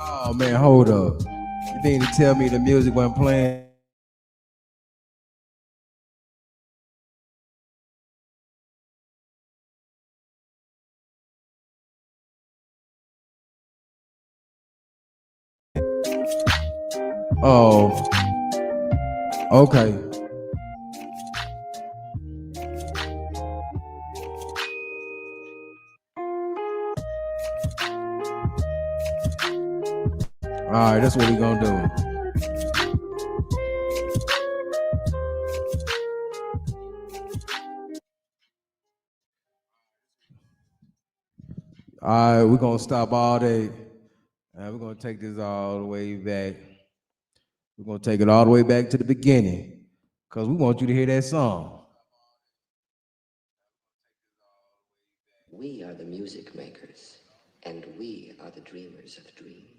Oh man, hold up. You mean to tell me the music wasn't playing? Oh, okay. All right, that's what we gonna do. All right, we're gonna stop all day. We're gonna take this all the way back. We're gonna take it all the way back to the beginning, cause we want you to hear that song. We are the music makers, and we are the dreamers of dreams.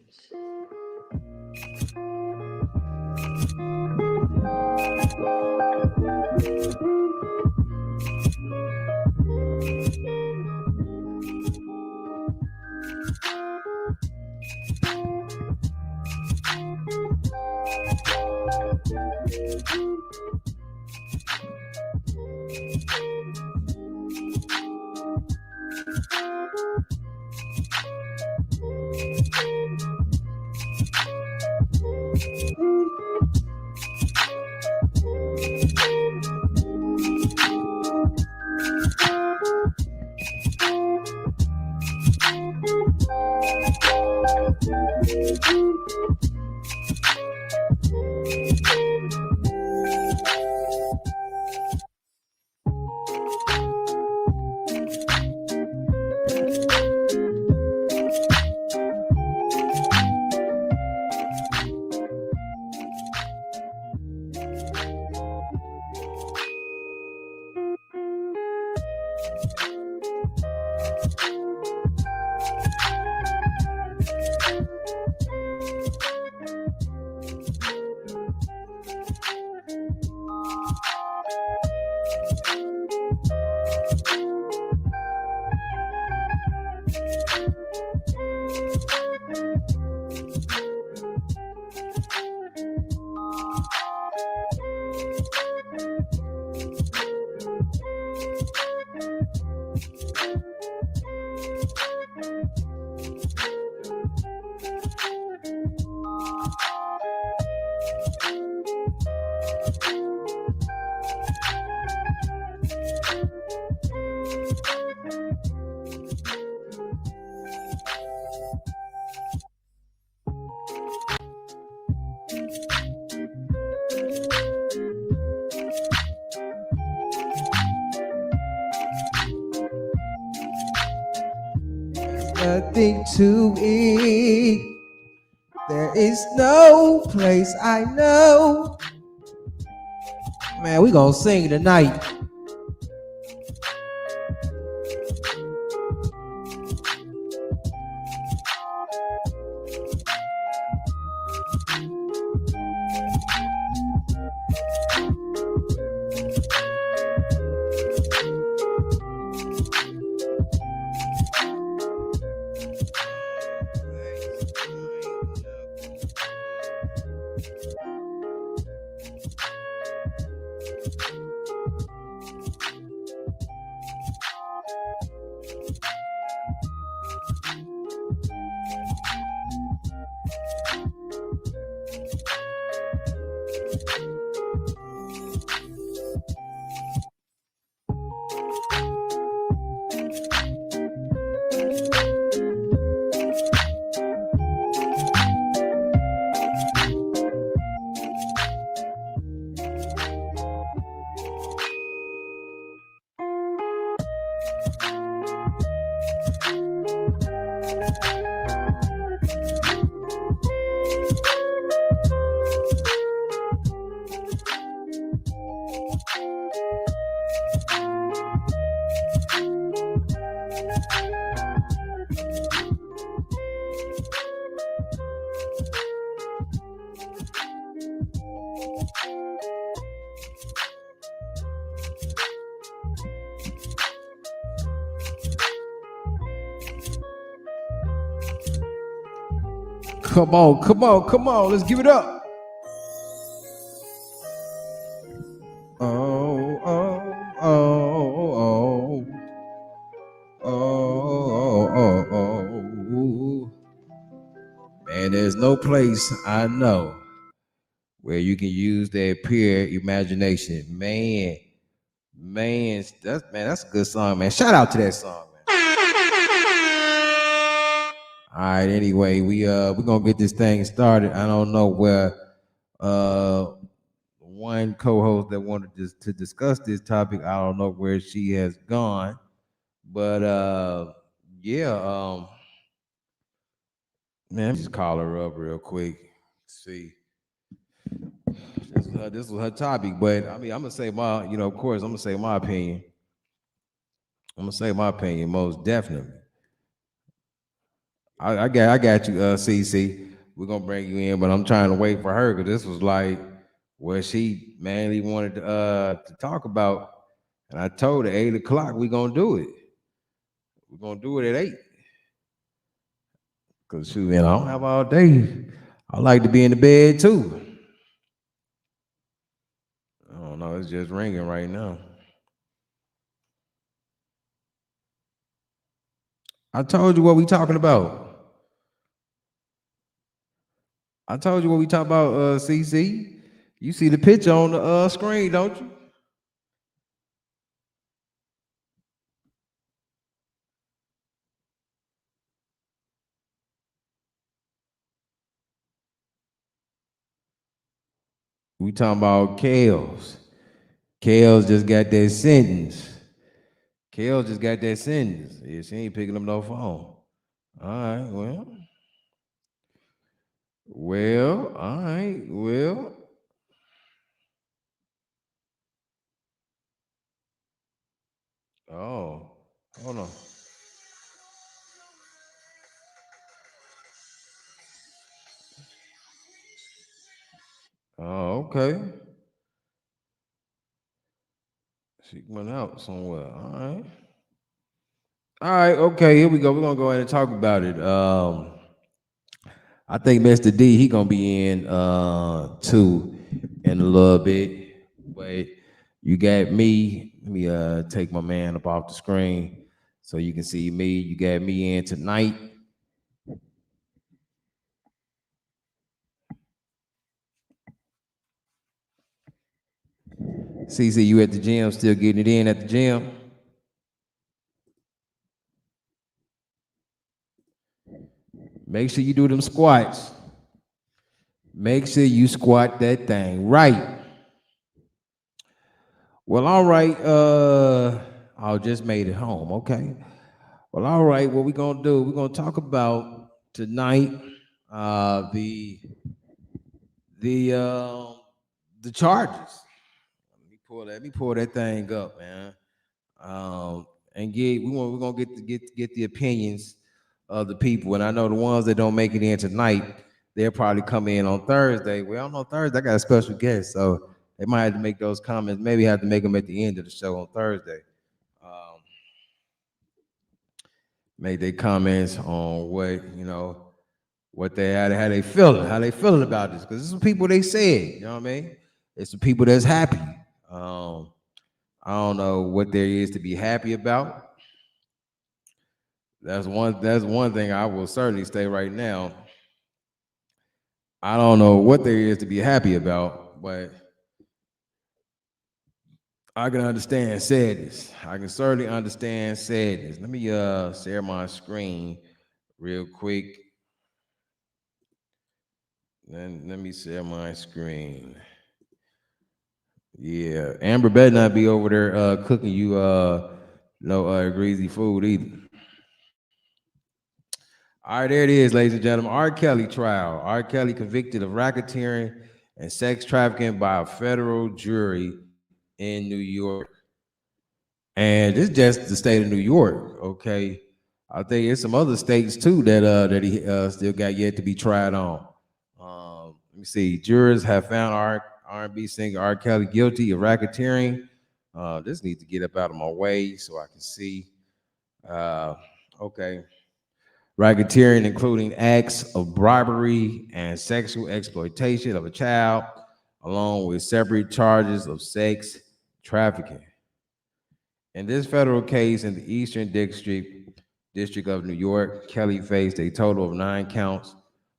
nothing to eat. There is no place I know. Man, we gonna sing tonight. Come on, come on, come on. Let's give it up. Oh, oh, oh, oh, oh, oh, oh. Man, there's no place I know where you can use that pure imagination. That's a good song, man. Shout out to that song, man. All right, anyway, we're gonna get this thing started. I don't know where one co-host that wanted to discuss this topic, I don't know where she has gone. But yeah, man, let me just call her up real quick. See. This was her topic, but I mean, I'm gonna say my, of course, I'm gonna say my opinion. I'm gonna say my opinion most definitely. I got you, CC. We're gonna bring you in, but I'm trying to wait for her because this was like what she mainly wanted to talk about, and I told her 8 o'clock we gonna do it. We're gonna do it at 8. Cause shoot, man, I don't have all day. I like to be in the bed too. I don't know. It's just ringing right now. I told you what we talking about. I told you what we talking about, CC. You see the picture on the screen, don't you? We talking about Kales. Kales just got that sentence. Kales just got that sentence. Yeah, she ain't picking up no phone. All right, all right, oh, hold on. Oh, okay. She went out somewhere. All right. All right, okay, here we go. We're gonna go ahead and talk about it. I think Mr. D he gonna be in too in a little bit. But you got me. Let me take my man up off the screen so you can see me. You got me in tonight. CC, you at the gym, still getting it in at the gym? Make sure you do them squats. Make sure you squat that thing right. Well, all right. I just made it home. Okay. Well, all right. What we're gonna do? We're gonna talk about tonight uh, the the uh, the charges. Let me pull that thing up, man. And we're gonna get the opinions of the people. And I know the ones that don't make it in tonight, they'll probably come in on Thursday. Well, on Thursday I got a special guest, so they might have to make those comments. Maybe have to make them at the end of the show on Thursday. Um, make their comments on what they how they feeling about this, because it's some people they said, you know what I mean? It's some people that's happy. Um, I don't know what there is to be happy about. That's one thing I will certainly say right now. I don't know what there is to be happy about, but I can understand sadness. I can certainly understand sadness. Let me share my screen real quick. Then let me share my screen. Yeah, Amber better not be over there cooking you no greasy food either. All right, there it is, ladies and gentlemen. R. Kelly trial. R. Kelly convicted of racketeering and sex trafficking by a federal jury in New York. And this is just the state of New York, okay? I think there's some other states too that he still got yet to be tried on. Let me see. Jurors have found R&B singer R. Kelly guilty of racketeering. This needs to get up out of my way so I can see. Uh, okay. Racketeering, including acts of bribery and sexual exploitation of a child, along with separate charges of sex trafficking. In this federal case in the Eastern District of New York, Kelly faced a total of 9 counts,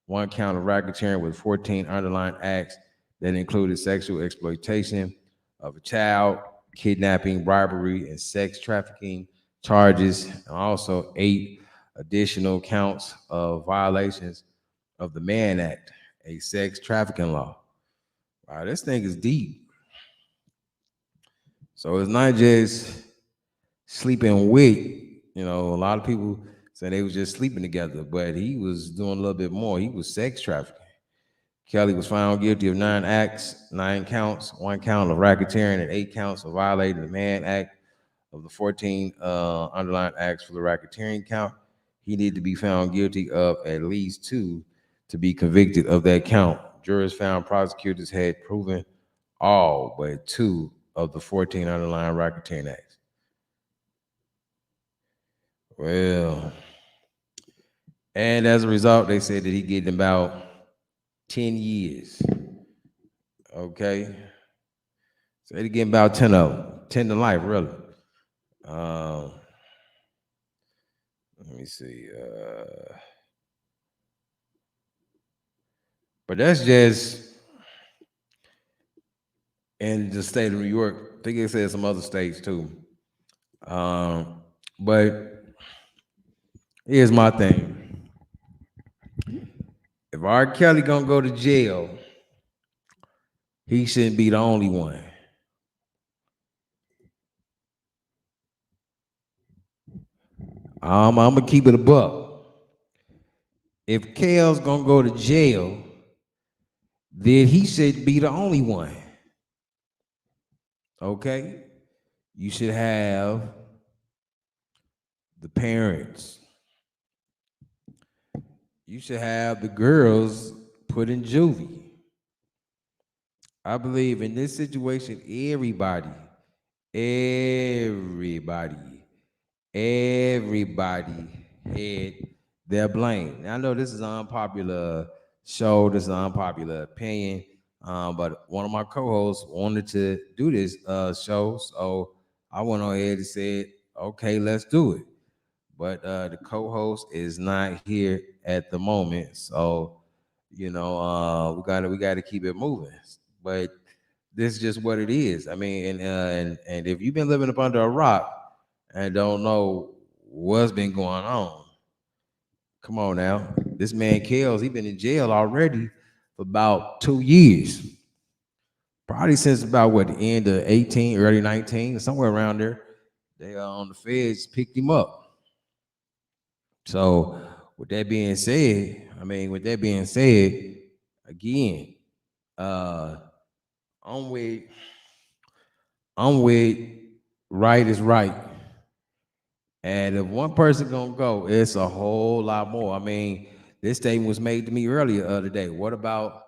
1 count of racketeering with 14 underlying acts that included sexual exploitation of a child, kidnapping, bribery, and sex trafficking charges, and also 8 additional counts of violations of the Mann Act, a sex trafficking law. Wow, this thing is deep. So it's not just sleeping with, a lot of people say they was just sleeping together, but he was doing a little bit more. He was sex trafficking. Kelly was found guilty of 9 acts, 9 counts, 1 count of racketeering, and 8 counts of violating the Mann Act. Of the 14 underlying acts for the racketeering count, he needed to be found guilty of at least 2 to be convicted of that count. Jurors found prosecutors had proven all but 2 of the 14 underlying racketeering acts. Well, and as a result, they said that he getting about 10 years. Okay. So they getting about 10 of them. 10 to life, really. Um, let me see. But that's just in the state of New York. I think it said some other states too. But here's my thing. If R. Kelly gonna go to jail, he shouldn't be the only one. I'm gonna keep it a buck. If Kale's gonna go to jail, then he should be the only one. Okay? You should have the parents. You should have the girls put in juvie. I believe in this situation, everybody, everybody had their blame. Now, I know this is an unpopular show, this is an unpopular opinion, but one of my co-hosts wanted to do this show, so I went on ahead and said, okay, let's do it. But the co-host is not here at the moment, so we gotta keep it moving. But this is just what it is. I mean, and if you've been living up under a rock and don't know what's been going on, come on now. This man Kels, he been in jail already for about 2 years. Probably since about what, the end of 18, early 19, somewhere around there. They on the feds picked him up. So with that being said, again, uh, I'm with I'm with right is right. And if one person gonna go, it's a whole lot more. I mean, this statement was made to me earlier the other day. What about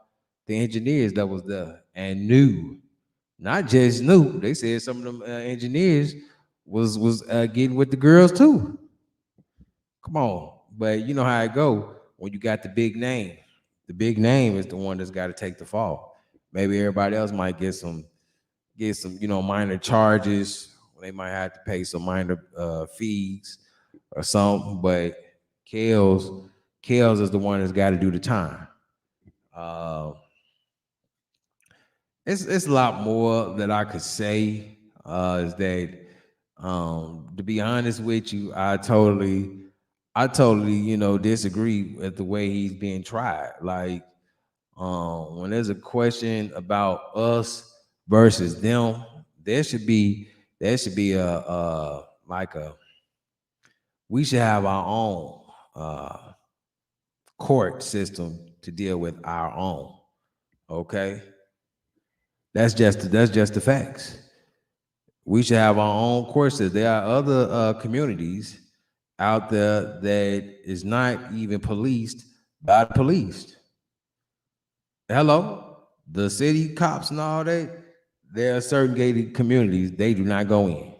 the engineers that was there and knew, not just knew? They said some of them engineers was getting with the girls too. Come on, but you know how it go when you got the big name. The big name is the one that's got to take the fall. Maybe everybody else might get some minor charges. They might have to pay some minor fees or something. But Kels, Kels is the one that's got to do the time. Uh, it's a lot more that I could say. Is that to be honest with you, I totally disagree with the way he's being tried. Like when there's a question about us versus them, there should be a like a we should have our own court system to deal with our own. Okay, that's just the facts. We should have our own court system. There are other communities out there that is not even policed by the police. Hello, the city cops and all that. There are certain gated communities they do not go in.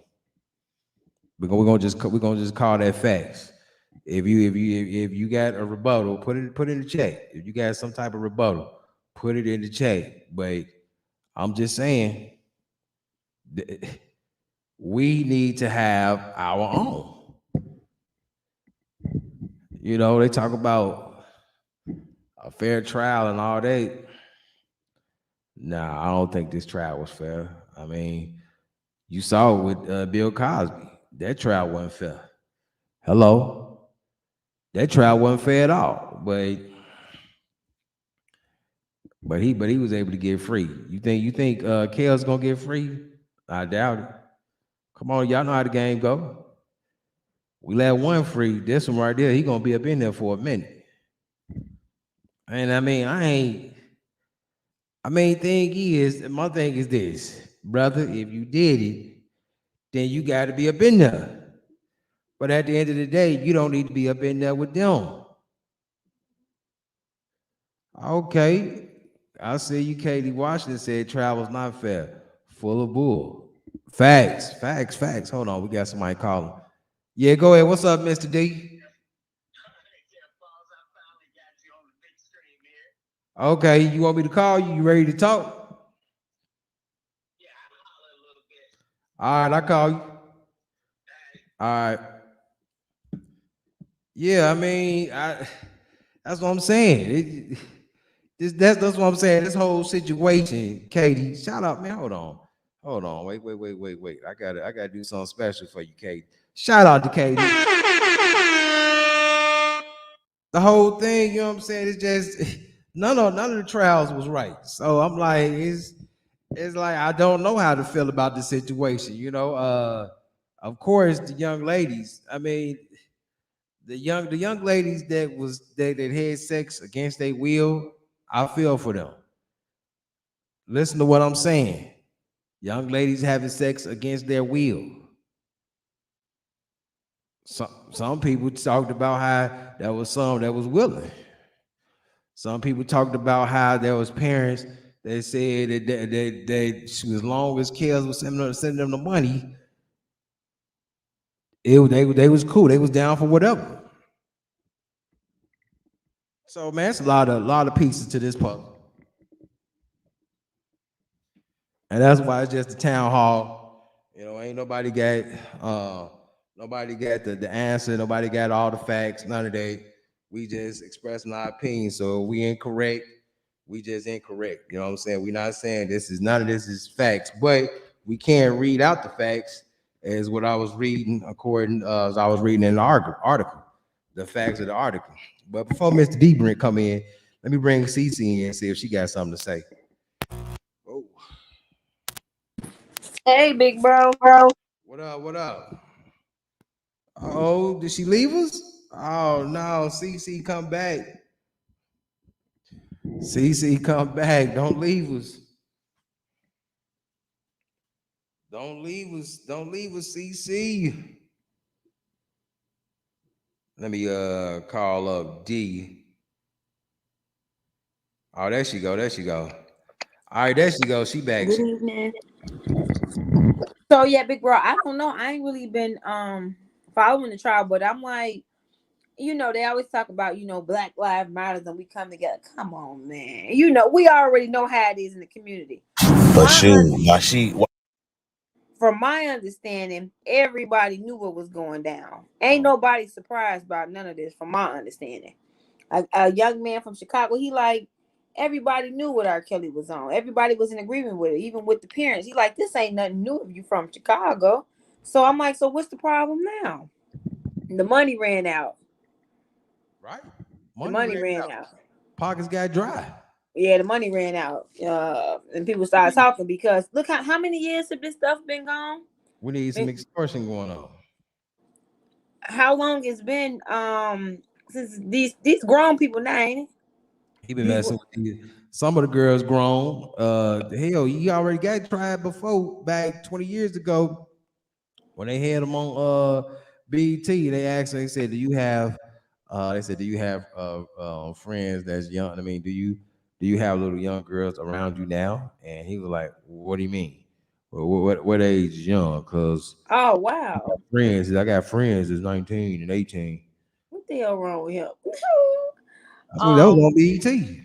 We're gonna just call that facts. If you got a rebuttal, put it in the chat. If you got some type of rebuttal, put it in the chat. But I'm just saying, we need to have our own. They talk about a fair trial and all that. Nah, I don't think this trial was fair. I mean, you saw it with Bill Cosby. That trial wasn't fair. Hello, that trial wasn't fair at all. But he was able to get free. You think Kale's gonna get free? I doubt it. Come on, y'all know how the game go. We let one free. This one right there, he gonna be up in there for a minute. And I mean, I ain't. I mean, my thing is this, brother. If you did it, then you got to be up in there. But at the end of the day, you don't need to be up in there with them. Okay. I see you, Katie Washington said travel's not fair. Full of bull. Facts, facts, facts. Hold on, we got somebody calling. Yeah, go ahead. What's up, Mr. D? Okay, you want me to call you? You ready to talk? All right, I call you. All right. Yeah, I mean, that's what I'm saying. That's what I'm saying. This whole situation, Katie. Shout out, man. Hold on. Wait. I gotta do something special for you, Katie. Shout out to Katie. The whole thing, you know what I'm saying? It's just none of the trials was right. So I'm like, it's like I don't know how to feel about the situation. Of course, the young ladies. I mean, the young ladies that had sex against their will. I feel for them. Listen to what I'm saying. Young ladies having sex against their will. Some people talked about how there was some that was willing. Some people talked about how there was parents that said that as long as kids was sending them the money, they was cool. They was down for whatever. So man, it's a lot of pieces to this puzzle. And that's why it's just a town hall. Ain't uh nobody got the answer, nobody got all the facts, none of that. We just expressing our opinion. So we incorrect, we just incorrect. You know what I'm saying? We're not saying none of this is facts, but we can read out the facts as what I was reading according as I was reading in the article, the facts of the article. But before Mr. D come in, let me bring Cece in and see if she got something to say. Oh, Hey, big bro. what up? What up? Oh, did she leave us? Oh no, CC come back. CC come back. Don't leave us. Don't leave us. Don't leave us, CC. Let me call up D. Oh, there she go. There she go. All right, there she goes. She back. Good evening. So yeah, big bro, I don't know. I ain't really been following the trial, but I'm like, they always talk about, Black Lives Matters and we come together. Come on, man. We already know how it is in the community. From But my shoot, un- why from my understanding, everybody knew what was going down. Ain't nobody surprised about none of this, from my understanding. A young man from Chicago, he like everybody knew what RKelly was on. Everybody was in agreement with it, even with the parents. He like, this ain't nothing new if you from Chicago. So I'm like, so what's the problem now? The money ran out. Right? The Money money ran ran out. out. Pockets got dry. Yeah, the money ran out. And people started talking because look how many years have this stuff been gone? We need some extortion going on. How long it's been since these grown people now, ain't it? He been These messing with some of the girls grown. Hell, he already got tried before back 20 years ago when they had him on BT. They asked him, they said, do you have friends that's young? I mean, do you have little young girls around you now? And he was like, what do you mean? Well, what age is young? Because Oh wow. I got friends that's 19 and 18. What the hell wrong with him? That's what that was um, on BT.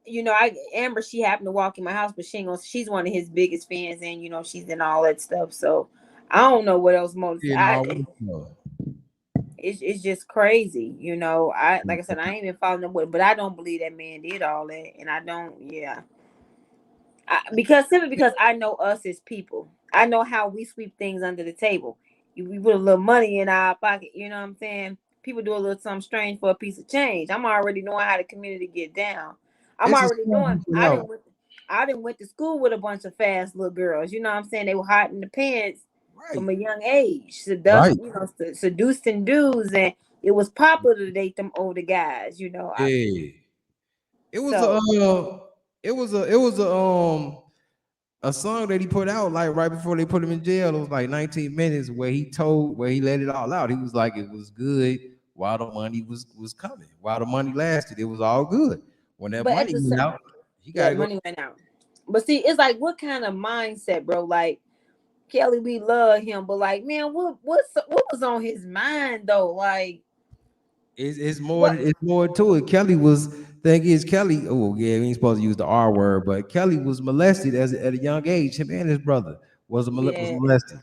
I Amber, she happened to walk in my house, but she's one of his biggest fans, and she's in all that stuff. So I don't know what else motivates. Yeah, no, no. It's just crazy, I like I said, I ain't even following up with, but I don't believe that man did all that, and I don't. Yeah, simply because I know us as people. I know how we sweep things under the table. We put a little money in our pocket. You know what I'm saying? People do a little something strange for a piece of change. I'm already knowing how the community get down. I'm It's a already small knowing. people out. I didn't went to school with a bunch of fast little girls. You know what I'm saying? They were hot in the pants Right, from a young age, right. seducing dudes, and it was popular to date them older guys. Yeah. It was So a song that he put out like right before they put him in jail. It was like 19 minutes where he let it all out. He was like it was good while the money was coming. While the money lasted, it was all good. When that but at money the went out, he yeah, gotta the go. money went out. But see, it's like, what kind of mindset, bro? Like, Kelly, we love him, but like, man, what was on his mind though? Like, what? It's more to it. Kelly was thing is Kelly. Oh yeah, we ain't supposed to use the R word, but Kelly was molested at a young age. Him and his brother was Yeah. molested.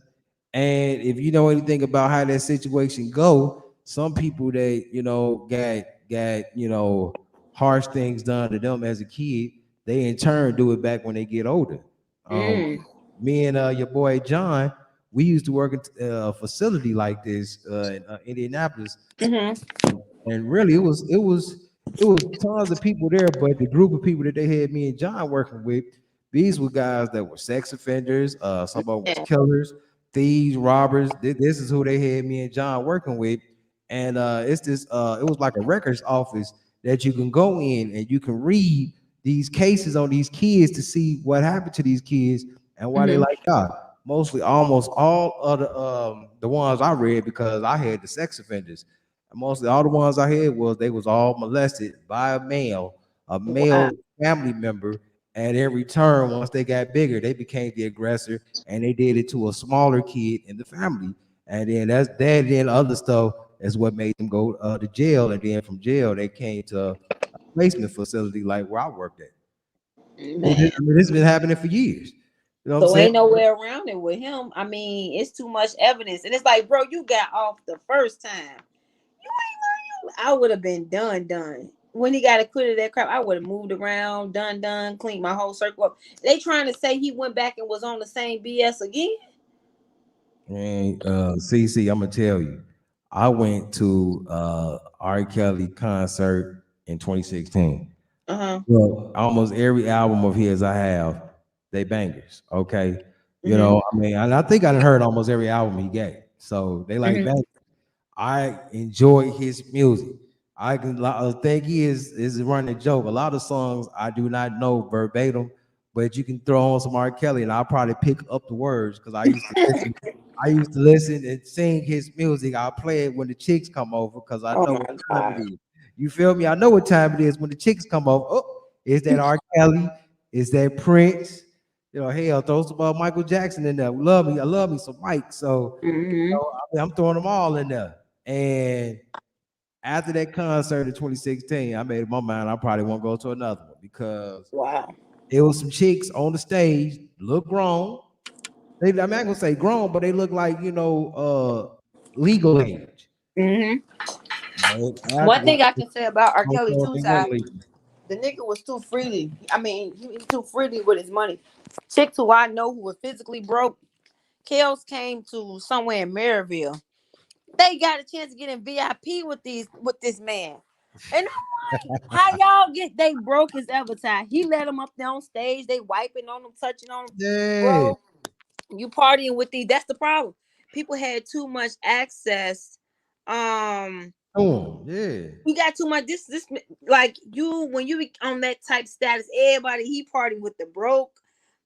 And if you know anything about how that situation go, some people that got harsh things done to them as a kid, they in turn do it back when they get older. Um, Mm. Me and your boy John, we used to work at a facility like this in Indianapolis, Mm-hmm. and really it was tons of people there, but the group of people that they had me and John working with, these were guys that were sex offenders, some of them was Yeah. killers, thieves, robbers. This is who they had me and John working with. And it was like a records office that you can go in and you can read these cases on these kids to see what happened to these kids and why they Mm-hmm. like God. Mostly almost all of the ones I read, because I had the sex offenders. And mostly all the ones I had was they was all molested by a Wow. male family member. At every turn, once they got bigger, they became the aggressor, and they did it to a smaller kid in the family. And then then other stuff is what made them go to jail. And then from jail, they came to a placement facility like where I worked at. Man. I mean, this has been happening for years. You know what I'm So saying? ain't no way around it with him. I mean, it's too much evidence, and it's like, bro, you got off the first time. I would have been done. When he got acquitted of that crap, I would have moved around, done, cleaned my whole circle up. They trying to say he went back and was on the same BS again. And CC, I'm gonna tell you, I went to R. Kelly concert in 2016. Uh-huh. Well, almost every album of his I have, they bangers. Okay, Mm-hmm. I mean, and I think I done heard almost every album he gave, so they like Mm-hmm. bangers. I enjoy his music. I can think he is a running joke. A lot of songs I do not know verbatim, but you can throw on some R. Kelly and I'll probably pick up the words because I used to listen. I used to listen and sing his music. I'll play it when the chicks come over because I Oh know what my time it God. is. You feel me? I know what time it is when the chicks come over. Oh, is that R. Kelly? Is that Prince? You know, hell, throw some Michael Jackson in there. Love me. I love me some Mike. So, Mm-hmm. I'm throwing them all in there. And after that concert in 2016, I made up my mind I probably won't go to another one because Wow. it was some chicks on the stage, look grown. I'm not gonna say grown, but they look like legal age. Mm-hmm. After One thing I can say about R. Kelly too, they Ty, weren't legal. the nigga was too freely. I mean, he was too freely with his money. Chicks who I know who were physically broke. Kels came to somewhere in Maryville. They got a chance to get in VIP with this man. And I'm like, how y'all get they broke his avatar? He let them up there on stage, they wiping on them, touching on them. Yeah. Bro, you partying with these. That's the problem. People had too much access. Yeah. We got too much. This like you when you be on that type status, everybody he partying with the broke,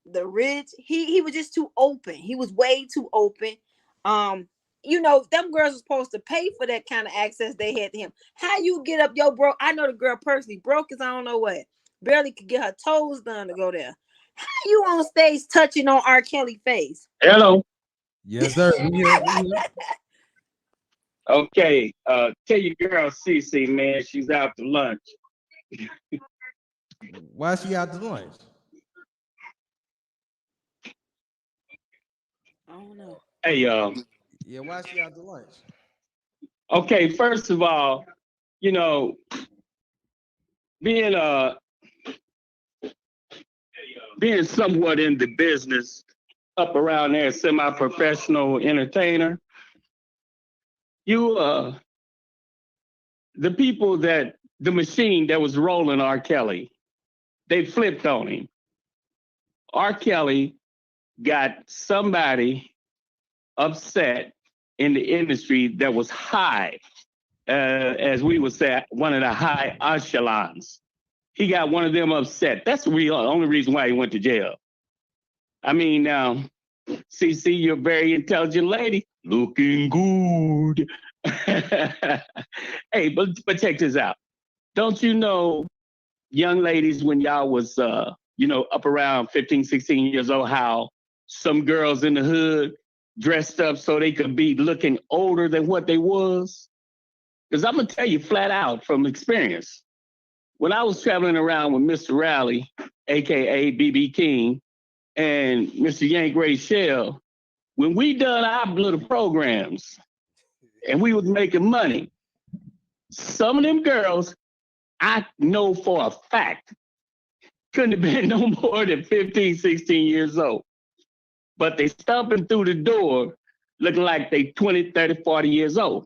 the rich. He was just too open. He was way too open. Them girls were supposed to pay for that kind of access they had to him. How you get up your broke? I know the girl personally broke as I don't know what. Barely could get her toes done to go there. How you on stage touching on R. Kelly face? Hello. Yes, sir. We here. We here. Okay. Tell your girl Cece, man, she's out to lunch. Why she out to lunch? I don't know. Hey, Yeah, why she out to lunch? okay, first of all, you know, being being somewhat in the business up around there, semi-professional entertainer, you the people that the machine that was rolling R. Kelly, they flipped on him. R. Kelly got somebody upset in the industry that was high, as we would say, one of the high echelons. He got one of them upset. That's the only reason why he went to jail. I mean, now, CC, you're a very intelligent lady, looking good. Hey, but check this out. Don't you know, young ladies, when y'all was, up around 15, 16 years old, how some girls in the hood dressed up so they could be looking older than what they was? Because I'm going to tell you flat out from experience. When I was traveling around with Mr. Raleigh, AKA BB King, and Mr. Yank Ray Shell, when we done our little programs and we was making money, some of them girls, I know for a fact, couldn't have been no more than 15, 16 years old. But they stomping through the door looking like they 20, 30, 40 years old.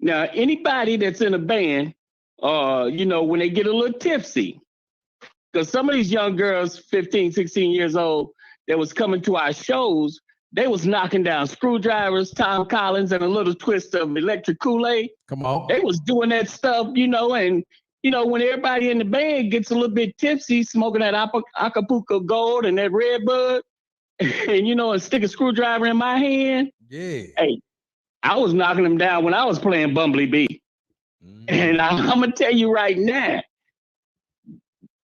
Now, anybody that's in a band, when they get a little tipsy, because some of these young girls, 15, 16 years old, that was coming to our shows, they was knocking down screwdrivers, Tom Collins, and a little twist of electric Kool-Aid. Come on. They was doing that stuff, and when everybody in the band gets a little bit tipsy, smoking that Acapulco Gold and that Red Bud, and stick a screwdriver in my hand. Yeah. Hey, I was knocking them down when I was playing Bumblebee. And I'm going to tell you right now,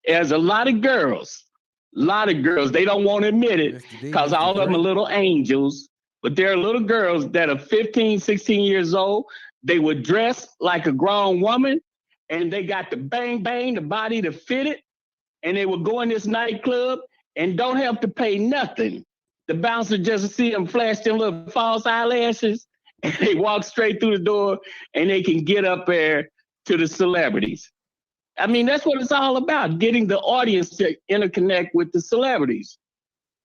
there's a lot of girls, they don't want to admit it because all of them are little angels, but there are little girls that are 15, 16 years old. They would dress like a grown woman and they got the bang, bang, the body to fit it. And they would go in this nightclub and don't have to pay nothing. The bouncer just see them flash them little false eyelashes and they walk straight through the door and they can get up there to the celebrities. I mean, that's what it's all about, getting the audience to interconnect with the celebrities.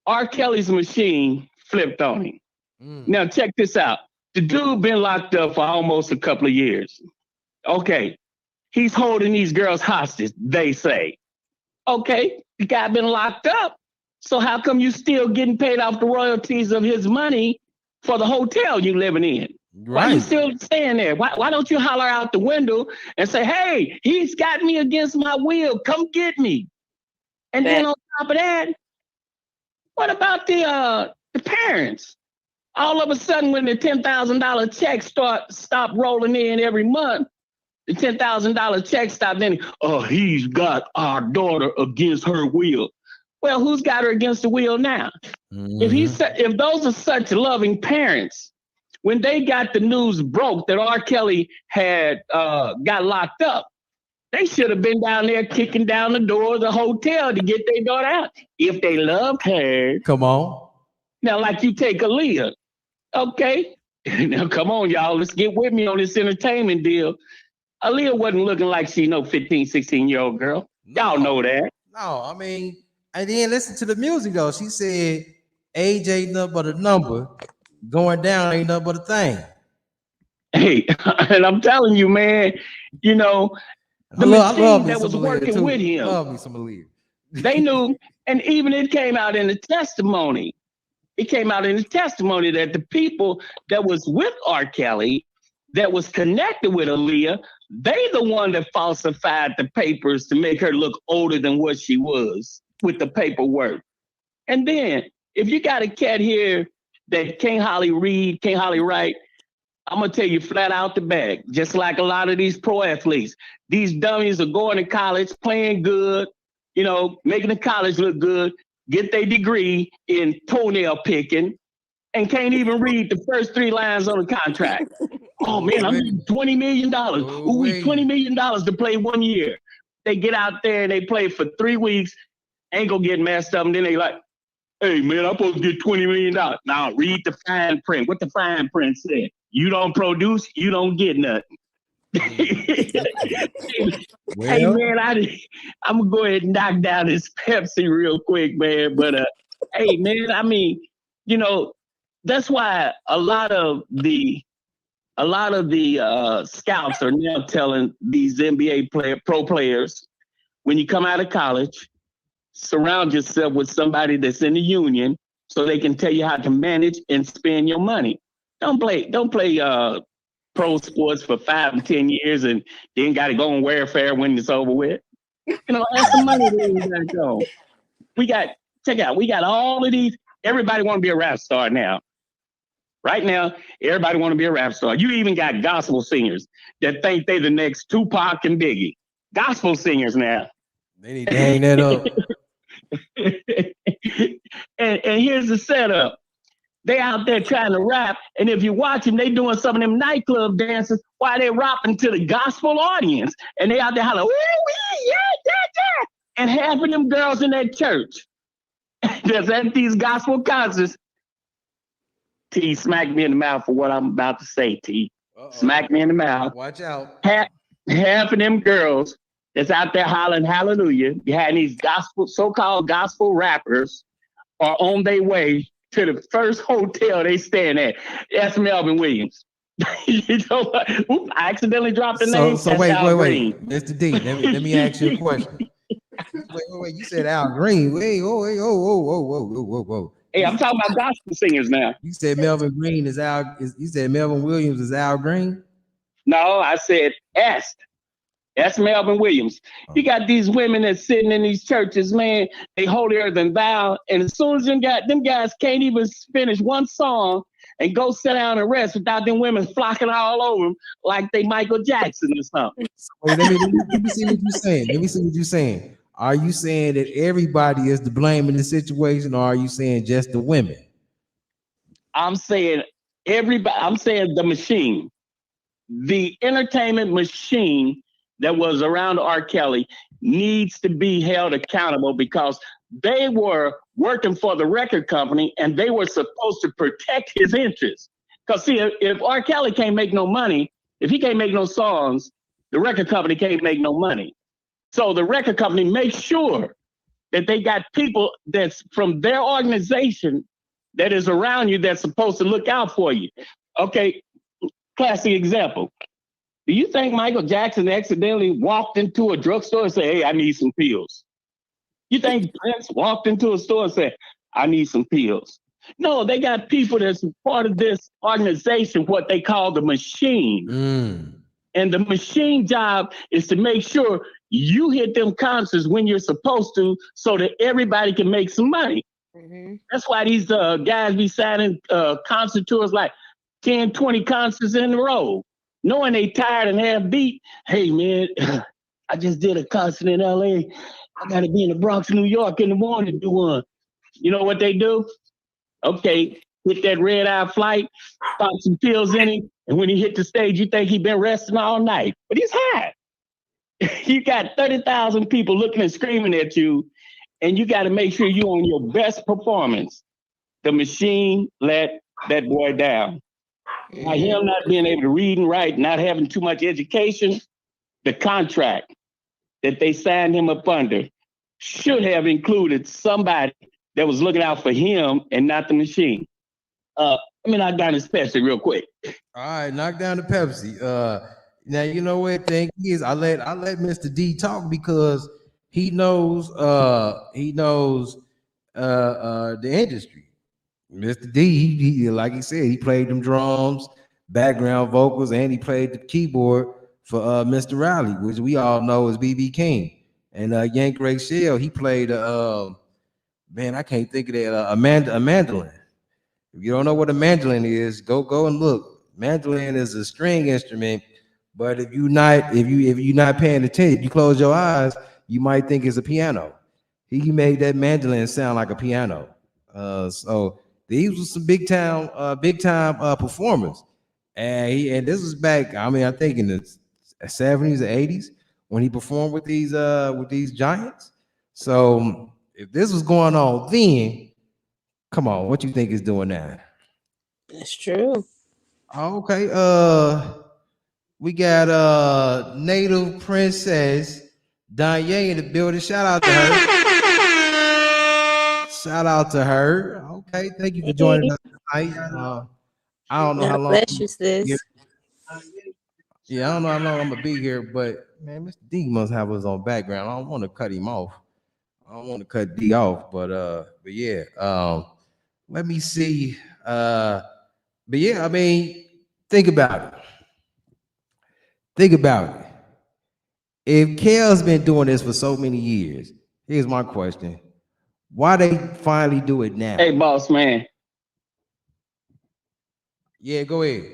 R. Kelly's machine flipped on him. Now, check this out. The dude been locked up for almost a couple of years. Okay, he's holding these girls hostage, they say. Okay, the guy been locked up. So how come you still getting paid off the royalties of his money for the hotel you living in? Why you Right. still staying there? Why don't you holler out the window and say, hey, he's got me against my will. Come get me. And then Fact. on top of that, what about the parents? All of a sudden, when the $10,000 checks stop rolling in every month, the $10,000 check stopped in. Oh, he's got our daughter against her will. Well, who's got her against the will now? If those are such loving parents, when they got the news broke that RKelly had got locked up, they should have been down there kicking down the door of the hotel to get their daughter out if they loved her. Come on. Now, like you take Aaliyah, okay? Now, come on, y'all. Let's get with me on this entertainment deal. Aaliyah wasn't looking like she 15, 16-year-old girl. Y'all know that. No, I mean, and then listen to the music though. She said age ain't nothing but a number. Going down ain't nothing but a thing. Hey, and I'm telling you, man, you know, the I love machine me that some was Aaliyah working too. with him, Love me some Aaliyah. they knew, and even it came out in the testimony. It came out in the testimony that the people that was with RKelly, that was connected with Aaliyah, they the one that falsified the papers to make her look older than what she was with the paperwork. And then, if you got a cat here that can't hardly read, can't hardly write, I'm gonna tell you flat out the bag, just like a lot of these pro athletes. These dummies are going to college, playing good, making the college look good, get their degree in toenail picking, and can't even read the first 3 lines on the contract. Oh man, I'm getting $20 million. Ooh, $20 million to play 1 year. They get out there and they play for 3 weeks, ankle get messed up, and then they like, hey man, I'm supposed to get $20 million. Now read the fine print. What the fine print said. You don't produce, you don't get nothing. Hey man, I'm gonna go ahead and knock down this Pepsi real quick, man. But hey man, I mean, that's why a lot of the scouts are now telling these NBA pro players, when you come out of college, surround yourself with somebody that's in the union so they can tell you how to manage and spend your money. Don't play pro sports for 5 and 10 years and then got to go on welfare when it's over with. Have some money to go. Check out, we got all of these. Everybody want to be a rap star now. Right now, everybody want to be a rap star. You even got gospel singers that think they the next Tupac and Biggie. Gospel singers now. They need to hang that up. and here's the setup. They out there trying to rap, and if you watch them, they doing some of them nightclub dances while they rapping to the gospel audience, and they out there hollering, yeah, yeah, yeah. And half of them girls in that church that's at these gospel concerts, T smacked me in the mouth for what I'm about to say, T. Smack me in the mouth. Watch out. Half of them girls that's out there hollering hallelujah, you had these so-called gospel rappers are on their way to the first hotel they staying at. That's Melvin Williams. You know what? Oops, I accidentally dropped the name. So wait. Mr. D, let me ask you a question. Wait. You said Al Green. Whoa. Hey, I'm talking about gospel singers now. You said Melvin Green is Al. You said Melvin Williams is Al Green? No, I said S. That's Melvin Williams. You got these women that's sitting in these churches, man. They holier than thou. And as soon as them guys can't even finish one song and go sit down and rest without them women flocking all over them like they Michael Jackson or something. Wait, let me see what you're saying. Are you saying that everybody is to blame in the situation, or are you saying just the women? I'm saying everybody. I'm saying the machine, the entertainment machine that was around RKelly needs to be held accountable because they were working for the record company and they were supposed to protect his interests. Because see, if RKelly can't make no money, if he can't make no songs, the record company can't make no money. So the record company makes sure that they got people that's from their organization that is around you that's supposed to look out for you. Okay, classic example. Do you think Michael Jackson accidentally walked into a drugstore and said, hey, I need some pills? You think Prince walked into a store and said, I need some pills? No, they got people that's part of this organization, what they call the machine. Mm. And the machine job is to make sure you hit them concerts when you're supposed to so that everybody can make some money. Mm-hmm. That's why these guys be signing concert tours like 10, 20 concerts in a row. Knowing they tired and half beat. Hey, man, I just did a concert in LA. I got to be in the Bronx, New York in the morning to do one. You know what they do? Okay, hit that red eye flight, pop some pills in him, and when he hit the stage, you think he been resting all night, but he's high. You got 30,000 people looking and screaming at you, and you got to make sure you're on your best performance. The machine let that boy down. By him not being able to read and write, not having too much education, the contract that they signed him up under should have included somebody that was looking out for him and not the machine. Let me knock down this Pepsi real quick. All right, knock down the Pepsi. Now you know what thing is. I let Mr. D talk because he knows the industry. Mr. D, he like he said, he played them drums, background vocals, and he played the keyboard for Mr. Riley, which we all know is BB King. And Yank Ray Shell, he played man, I can't think of that a mandolin. If you don't know what a mandolin is, go and look. Mandolin is a string instrument, but if you're not paying attention, if you close your eyes, you might think it's a piano. He made that mandolin sound like a piano. So these were some big time performers, and this was back. I mean, I think in the '70s or '80s when he performed with these giants. So if this was going on then, come on, what you think is doing now? That's true. Okay, we got native princess Danye in the building. Shout out to her. Shout out to her. Okay, thank you for joining Hey, us tonight. I don't know how God long bless I'm you, gonna be here. sis. Yeah, I don't know how long I'm gonna be here, but man, Mr. D must have his own background. I don't want to cut him off. I don't want to cut D off, but yeah. Let me see. But yeah, I mean, think about it. Think about it. If Kel's been doing this for so many years, here's my question: why they finally do it Hey, now? boss man, Yeah, go ahead.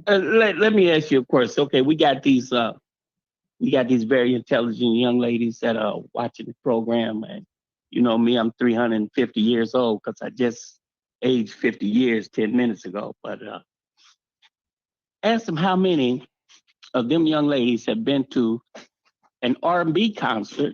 let me ask you a question. Okay, we got these very intelligent young ladies that are watching the program, and you know me, I'm 350 years old because I just aged 50 years 10 minutes ago. But ask them how many of them young ladies have been to an R&B concert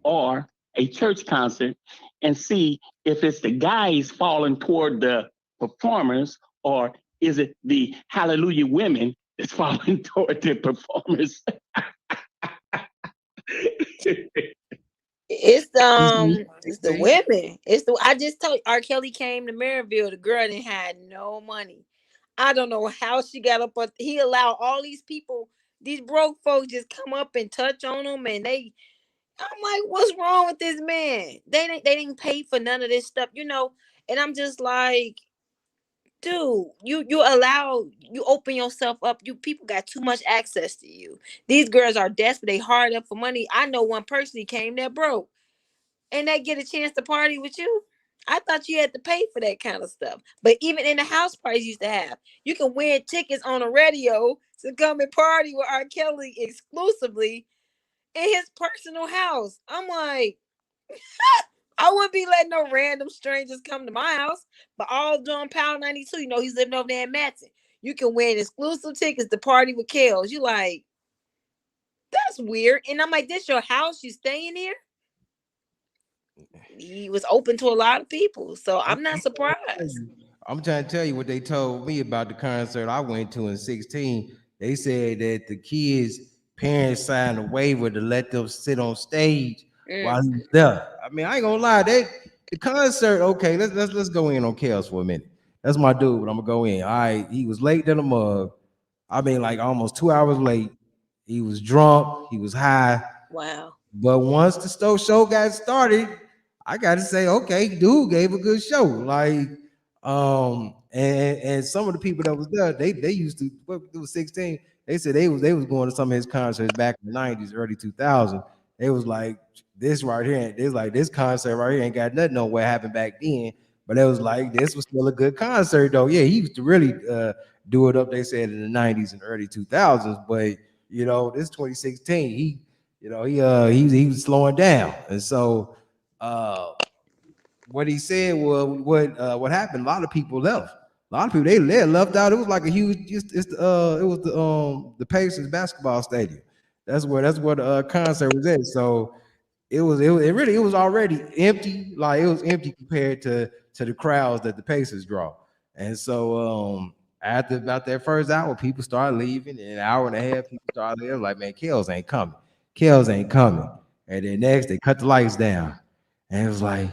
or a church concert and see if it's the guys falling toward the performers or is it the hallelujah women that's falling toward the performers. It's the women. It's the I just told you, R. Kelly came to Maryville. The girl didn't had no money. I don't know how she got up, but he allowed all these people, these broke folks, just come up and touch on him, and they. I'm like, what's wrong with this man? They didn't pay for none of this stuff, you know. And I'm just like, dude, you open yourself up. You people got too much access to you. These girls are desperate. They hard up for money. I know one person who came there broke and they get a chance to party with you. I thought you had to pay for that kind of stuff. But even in the house parties used to have, you can win tickets on a radio to come and party with R. Kelly exclusively in his personal house. I'm like, I wouldn't be letting no random strangers come to my house. But all during Power 92, you know, he's living over there in Matson. You can win exclusive tickets to party with Kels. You like, that's weird. And I'm like, this your house? You staying here? He was open to a lot of people. So I'm, I'm not surprised. I'm trying to tell you what they told me about the concert I went to in 16. They said that the kids' parents signed a waiver to let them sit on stage Mm. while he was there. I mean, I ain't gonna lie, the concert. Okay, let's go in on Chaos for a minute. That's my dude, but I'm gonna go in. All right, he was late than a mug. I mean, like almost 2 hours late. He was drunk. He was high. Wow. But once the show got started, I gotta say, okay, dude gave a good show. Like, and some of the people that was there, they used to. What, it was 16. They said they was going to some of his concerts back in the 90s, early 2000. They was like this right here. They was like this concert right here ain't got nothing on what happened back then. But it was like this was still a good concert though. Yeah, he used to really do it up. They said in the 90s and early 2000s. But this 2016, he was slowing down, and so. Uh, what he said was what happened. A lot of people left. A lot of people they left out. It was like a huge. It was the Pacers basketball stadium. That's where the concert was at. So it was already empty. Like it was empty compared to the crowds that the Pacers draw. And so after about that first hour, people started leaving. And an hour and a half, people started leaving. Like, man, Kels ain't coming. Kels ain't coming. And then next, they cut the lights down. And it was like,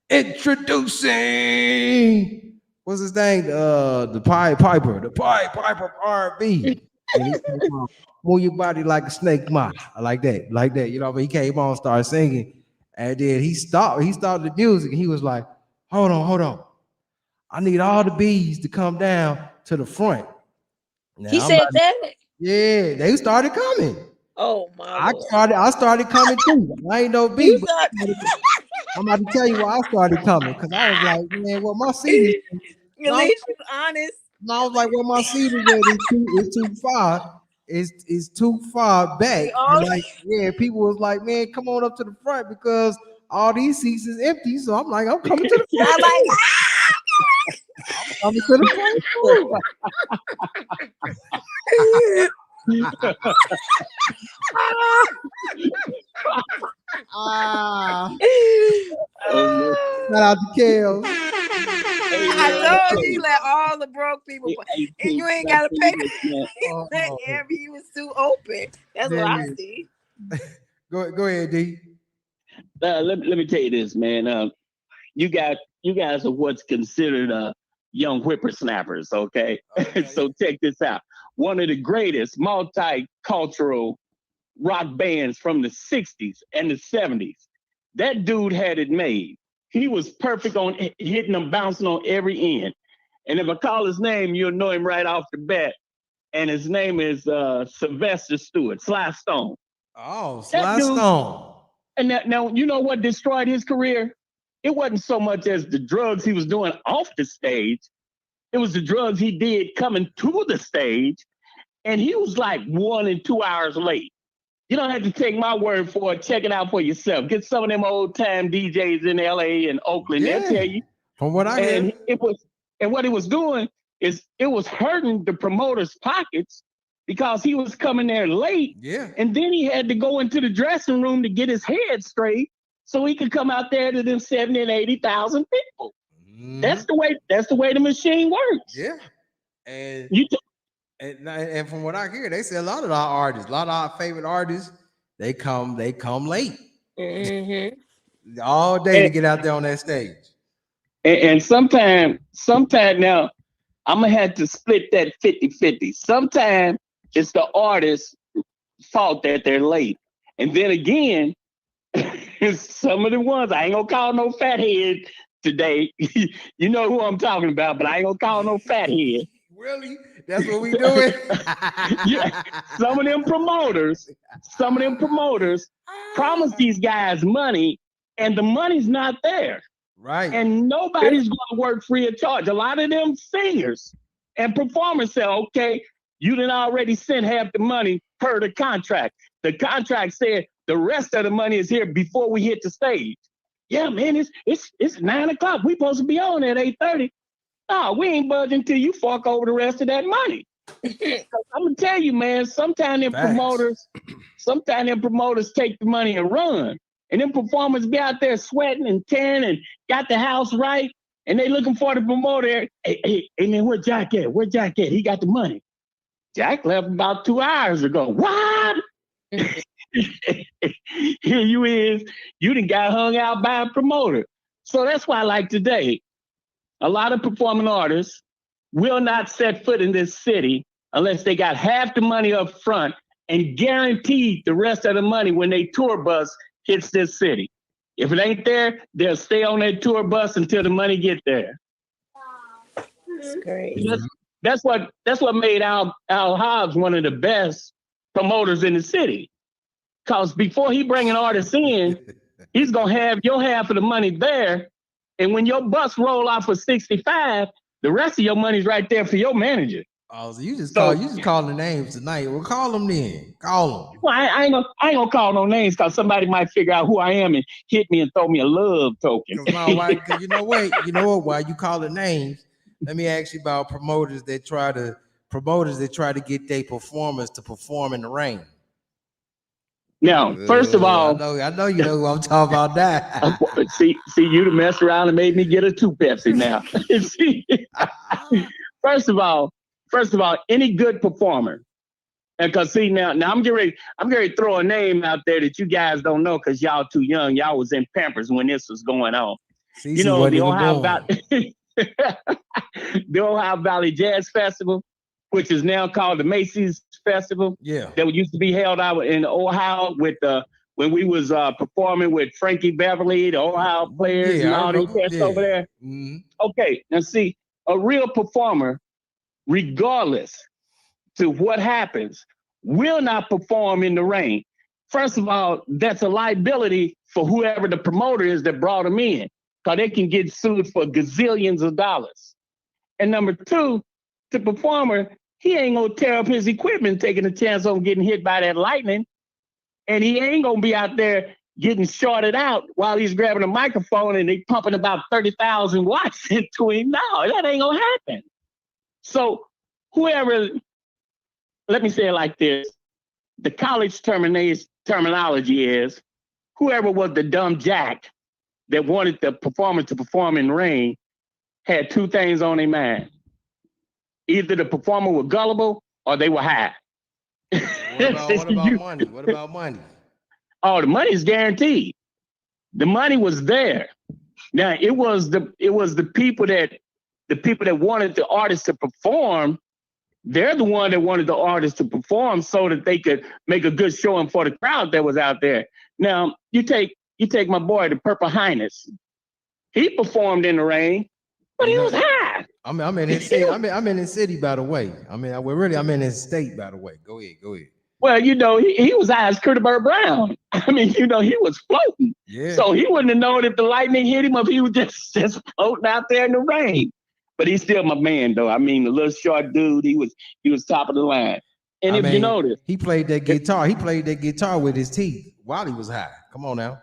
introducing what's his name? The Pied Piper, the Pied Piper R&B. And he came on, move your body like a snake ma, like that, like that. But he came on, started singing, and then he stopped. He started the music, and he was like, "Hold on, hold on. I need all the bees to come down to the front." Now, He said that. Yeah, they started coming. Oh my I Lord. started coming too. I ain't no bee, but I'm about to tell you why I started coming because I was like, man, well, my seat is. At least you honest. No, I was like, well, my seat is at it's too far. It's too far back. And like, yeah, people was like, man, come on up to the front because all these seats is empty. So I'm like, I'm coming to the front. I'm like, I'm coming to the front. Shout out to Kels. I told you let all the broke people pay. And you ain't gotta pay that area. You was too open. That's what I see. Go ahead, D. Let me tell you this, man. You guys are what's considered young whippersnappers, okay? So check this out. One of the greatest multicultural rock bands from the 60s and the 70s. That dude had it made. He was perfect on hitting them, bouncing on every end. And if I call his name, you'll know him right off the bat. And his name is Sylvester Stewart, Sly Stone. Oh, Sly Stone. And now, you know what destroyed his career? It wasn't so much as the drugs he was doing off the stage. It was the drugs he did coming to the stage. And he was like 1 and 2 hours late. You don't have to take my word for it. Check it out for yourself. Get some of them old time DJs in LA and Oakland. Yeah. They'll tell you. From what I hear. What it was doing is it was hurting the promoter's pockets because he was coming there late. Yeah. And then he had to go into the dressing room to get his head straight so he could come out there to them 70 and 80,000 people. Mm-hmm. That's the way the machine works. Yeah. And from what I hear, they say a lot of our artists, a lot of our favorite artists, they come late. Mm-hmm. All day to get out there on that stage. And sometime now, I'm going to have to split that 50-50. Sometimes it's the artist's fault that they're late. And then again, some of the ones, I ain't going to call no fathead today. You know who I'm talking about, but I ain't going to call no fathead. Really? That's what we doing? Yeah. Some of them promoters promise these guys money, and the money's not there. Right. And nobody's going to work free of charge. A lot of them singers and performers say, okay, you done already sent half the money per the contract. The contract said the rest of the money is here before we hit the stage. Yeah, man, it's 9 o'clock. We supposed to be on at 8:30. No, we ain't budging until you fork over the rest of that money. I'm gonna tell you, man, sometimes them promoters take the money and run. And then performers be out there sweating and tearing and got the house right. And they looking for the promoter. Hey, man, where Jack at? Where Jack at? He got the money. Jack left about 2 hours ago. What? Here you is. You done got hung out by a promoter. So that's why, like today, a lot of performing artists will not set foot in this city unless they got half the money up front and guaranteed the rest of the money when they tour bus hits this city. If it ain't there, they'll stay on that tour bus until the money get there. That's crazy. That's what made Al Hobbs one of the best promoters in the city. Because before he bring an artist in, he's gonna have your half of the money there, and when your bus roll out for 65, the rest of your money's right there for your manager. Oh, so you just calling the names tonight. Well, call them then. Call them. Well, I ain't gonna call no names because somebody might figure out who I am and hit me and throw me a love token. Cause you know what? Why you call the names? Let me ask you about promoters that try to get their performers to perform in the rain. Now, first of all, I know you know who I'm talking about that. see, you messed around and made me get a 2 Pepsi now. See, first of all, any good performer, and cause see now I'm getting ready to throw a name out there that you guys don't know because y'all too young. Y'all was in Pampers when this was going on. You know the Ohio Valley Jazz Festival, which is now called the Macy's Festival. Yeah, that used to be held out in Ohio with when we was performing with Frankie Beverly, the Ohio players, and all these cats over there. Mm-hmm. Okay, now see, a real performer, regardless to what happens, will not perform in the rain. First of all, that's a liability for whoever the promoter is that brought them in, because they can get sued for gazillions of dollars. And number two, the performer, he ain't gonna tear up his equipment taking a chance on getting hit by that lightning. And he ain't gonna be out there getting shorted out while he's grabbing a microphone and they pumping about 30,000 watts into him. No, that ain't gonna happen. So whoever, let me say it like this, the college terminology is whoever was the dumb jack that wanted the performer to perform in the rain had two things on their mind. Either the performer was gullible or they were high. What about money? What about money? Oh, the money is guaranteed. The money was there. Now it was the people that wanted the artist to perform. They're the one that wanted the artist to perform so that they could make a good showing for the crowd that was out there. Now you take my boy, the Purple Highness. He performed in the rain, but he was high. I'm in his city. I'm in his city, by the way. I'm in his state, by the way. Go ahead. Well, he was high as Curtis Brown. I mean, he was floating. Yeah. So he wouldn't have known if the lightning hit him if he was just floating out there in the rain. But he's still my man, though. I mean, the little short dude, he was top of the line. And you notice, he played that guitar. He played that guitar with his teeth while he was high. Come on now.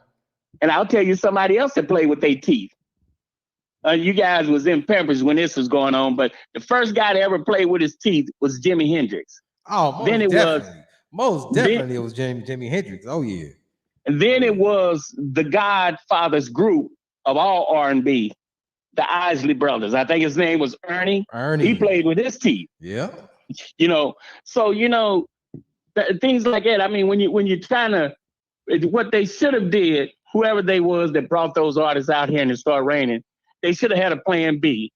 And I'll tell you somebody else that played with their teeth. You guys was in Pampers when this was going on, but the first guy to ever play with his teeth was Jimi Hendrix. Oh, most definitely it was Jimi Hendrix. Oh yeah. And then it was the Godfather's group of all R&B, the Isley Brothers. I think his name was Ernie. He played with his teeth. Yeah. So things like that. I mean, when you're trying to, what they should have did, whoever they was that brought those artists out here and it started raining, they should have had a plan B.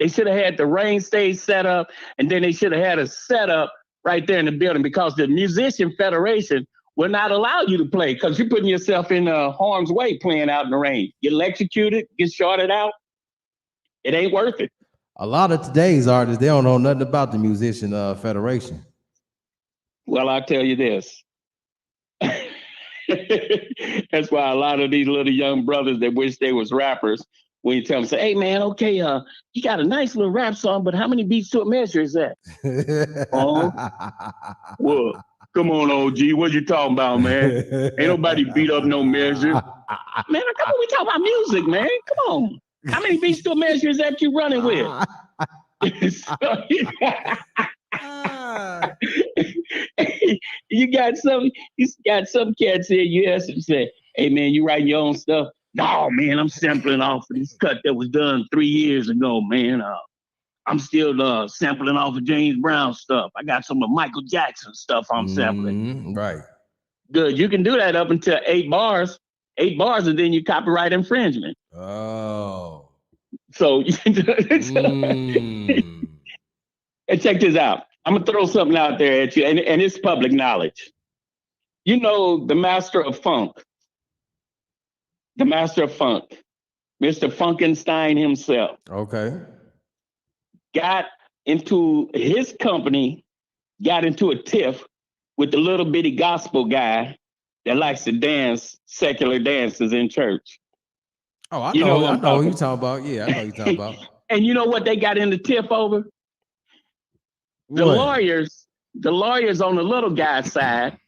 They should have had the rain stage set up, and then they should have had a setup right there in the building, because the Musician Federation will not allow you to play because you're putting yourself in harm's way playing out in the rain. Get electrocuted, get shorted out. It ain't worth it. A lot of today's artists, they don't know nothing about the Musician Federation. Well, I'll tell you this. That's why a lot of these little young brothers that wish they was rappers, when you tell them, say, hey, man, okay, you got a nice little rap song, but how many beats to a measure is that? Oh, well, come on, OG, what you talking about, man? Ain't nobody beat up no measure. Man, come on, we talking about music, man. Come on. How many beats to a measure is that you running with? You got some cats here, you ask them, say, hey, man, you writing your own stuff? No, man, I'm sampling off of this cut that was done 3 years ago, man. I'm still sampling off of James Brown stuff. I got some of Michael Jackson stuff I'm sampling. Right. Good. You can do that up until 8 bars. 8 bars, and then you copyright infringement. Oh. So, and check this out. I'm going to throw something out there at you, and it's public knowledge. You know the master of funk, the master of funk, Mr. Funkenstein himself, Okay. got into his company, got into a tiff with the little bitty gospel guy that likes to dance secular dances in church. Oh, I You know know. what I I'm know who you talking. talking about. Yeah, I know who you talking about. And you know what they got in the tiff over? The What? lawyers, the lawyers on the little guy's side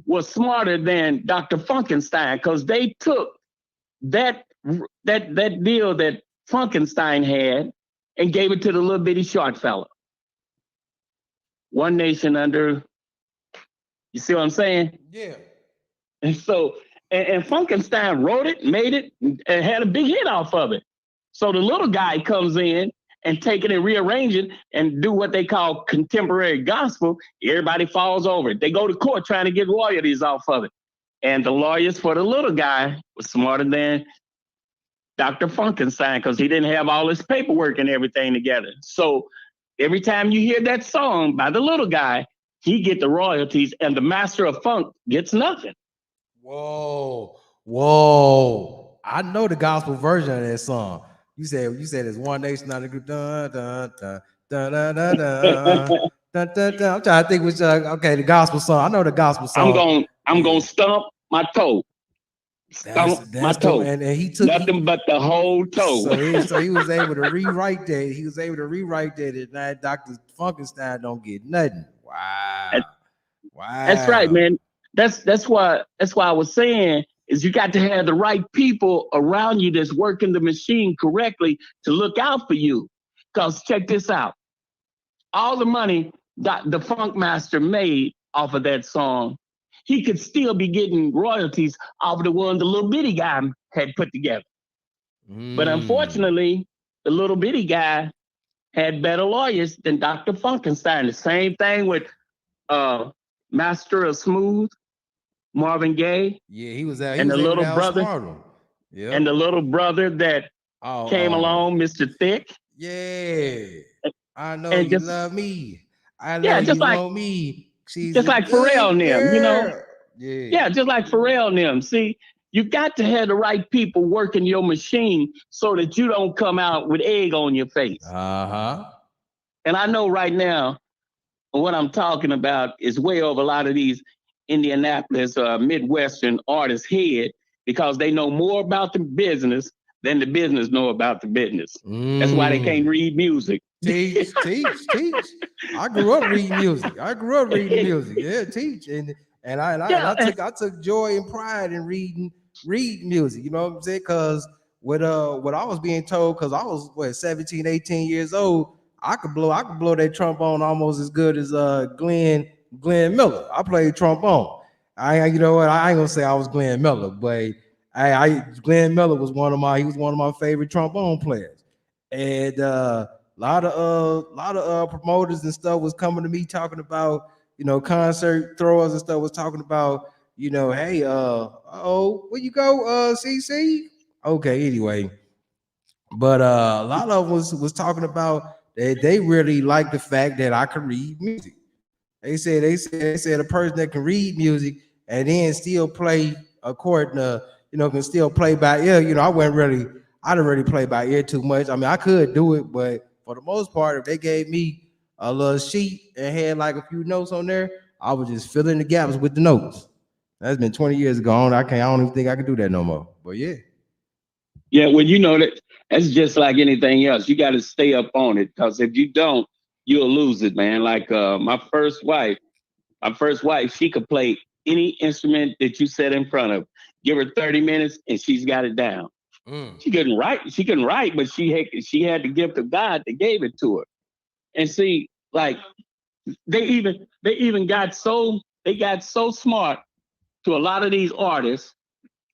was smarter than Dr. Funkenstein because they took that that deal that Funkenstein had and gave it to the little bitty short fella. One nation under, you see what I'm saying? Yeah. And so, and Funkenstein wrote it, made it, and had a big hit off of it. So the little guy comes in and take it and rearrange it and do what they call contemporary gospel. Everybody falls over it. They go to court trying to get royalties off of it. And the lawyers for the little guy was smarter than Dr. Funkenstein because he didn't have all his paperwork and everything together. So every time you hear that song by the little guy, he get the royalties and the master of funk gets nothing. Whoa. Whoa. I know the gospel version of that song. You said it's one nation under group. Dun, dun, dun, dun, dun, dun, dun, dun, dun, dun. I'm trying to think which okay, the gospel song. I know the gospel song. I'm gonna stump my toe. Stump my That's the toe. and he took Nothing but the whole toe. so he was able to rewrite that. He was able to rewrite that, and that Dr. Funkenstein don't get nothing. Wow. That's right, Wow. man. That's why I was saying is you got to have the right people around you that's working the machine correctly to look out for you. Because check this out. All the money that the Funk Master made off of that song, he could still be getting royalties off of the one the little bitty guy had put together. But unfortunately, the little bitty guy had better lawyers than Dr. Funkenstein. The same thing with Master of Smooth, Marvin Gaye, Yeah, he was out. He and the was able to little brother, outsmart him. Yeah. and the little brother that came along, Mr. Thick. Yeah. I know And you just love me. I know yeah, you want me. She's just a like Pharrell good and them, you know. girl. Yeah. Yeah, just like Pharrell and them. See, you got to have the right people working your machine so that you don't come out with egg on your face. Uh-huh. And I know right now what I'm talking about is way over a lot of these Indianapolis Midwestern artists' head because they know more about the business than the business know about the business. That's why they can't read music. Teach. I grew up reading music. Yeah, teach. And I took joy and pride in reading music. You know what I'm saying? Because what I was being told, because I was 17, 18 years old, I could blow that trombone almost as good as Glenn Miller. I played trombone. You know what? I ain't gonna say I was Glenn Miller, but Glenn Miller was one of my favorite trombone players. And a lot of promoters and stuff was coming to me talking about, concert throwers and stuff was talking about, hey, where you go, CC? Okay, anyway. But a lot of them was talking about that they really like the fact that I could read music. They said a person that can read music and then still play according to, can still play by ear. I didn't really play by ear too much. I mean, I could do it, but for the most part, if they gave me a little sheet and had like a few notes on there, I was just filling the gaps with the notes. That's been 20 years ago. I don't even think I can do that no more. But yeah. Yeah, well, you know that's just like anything else. You got to stay up on it because if you don't, you'll lose it, man. Like my first wife, she could play any instrument that you set in front of. Give her 30 minutes and she's got it down. She couldn't write. She couldn't write, but she had the gift of God that gave it to her. And see, like they even got so smart to a lot of these artists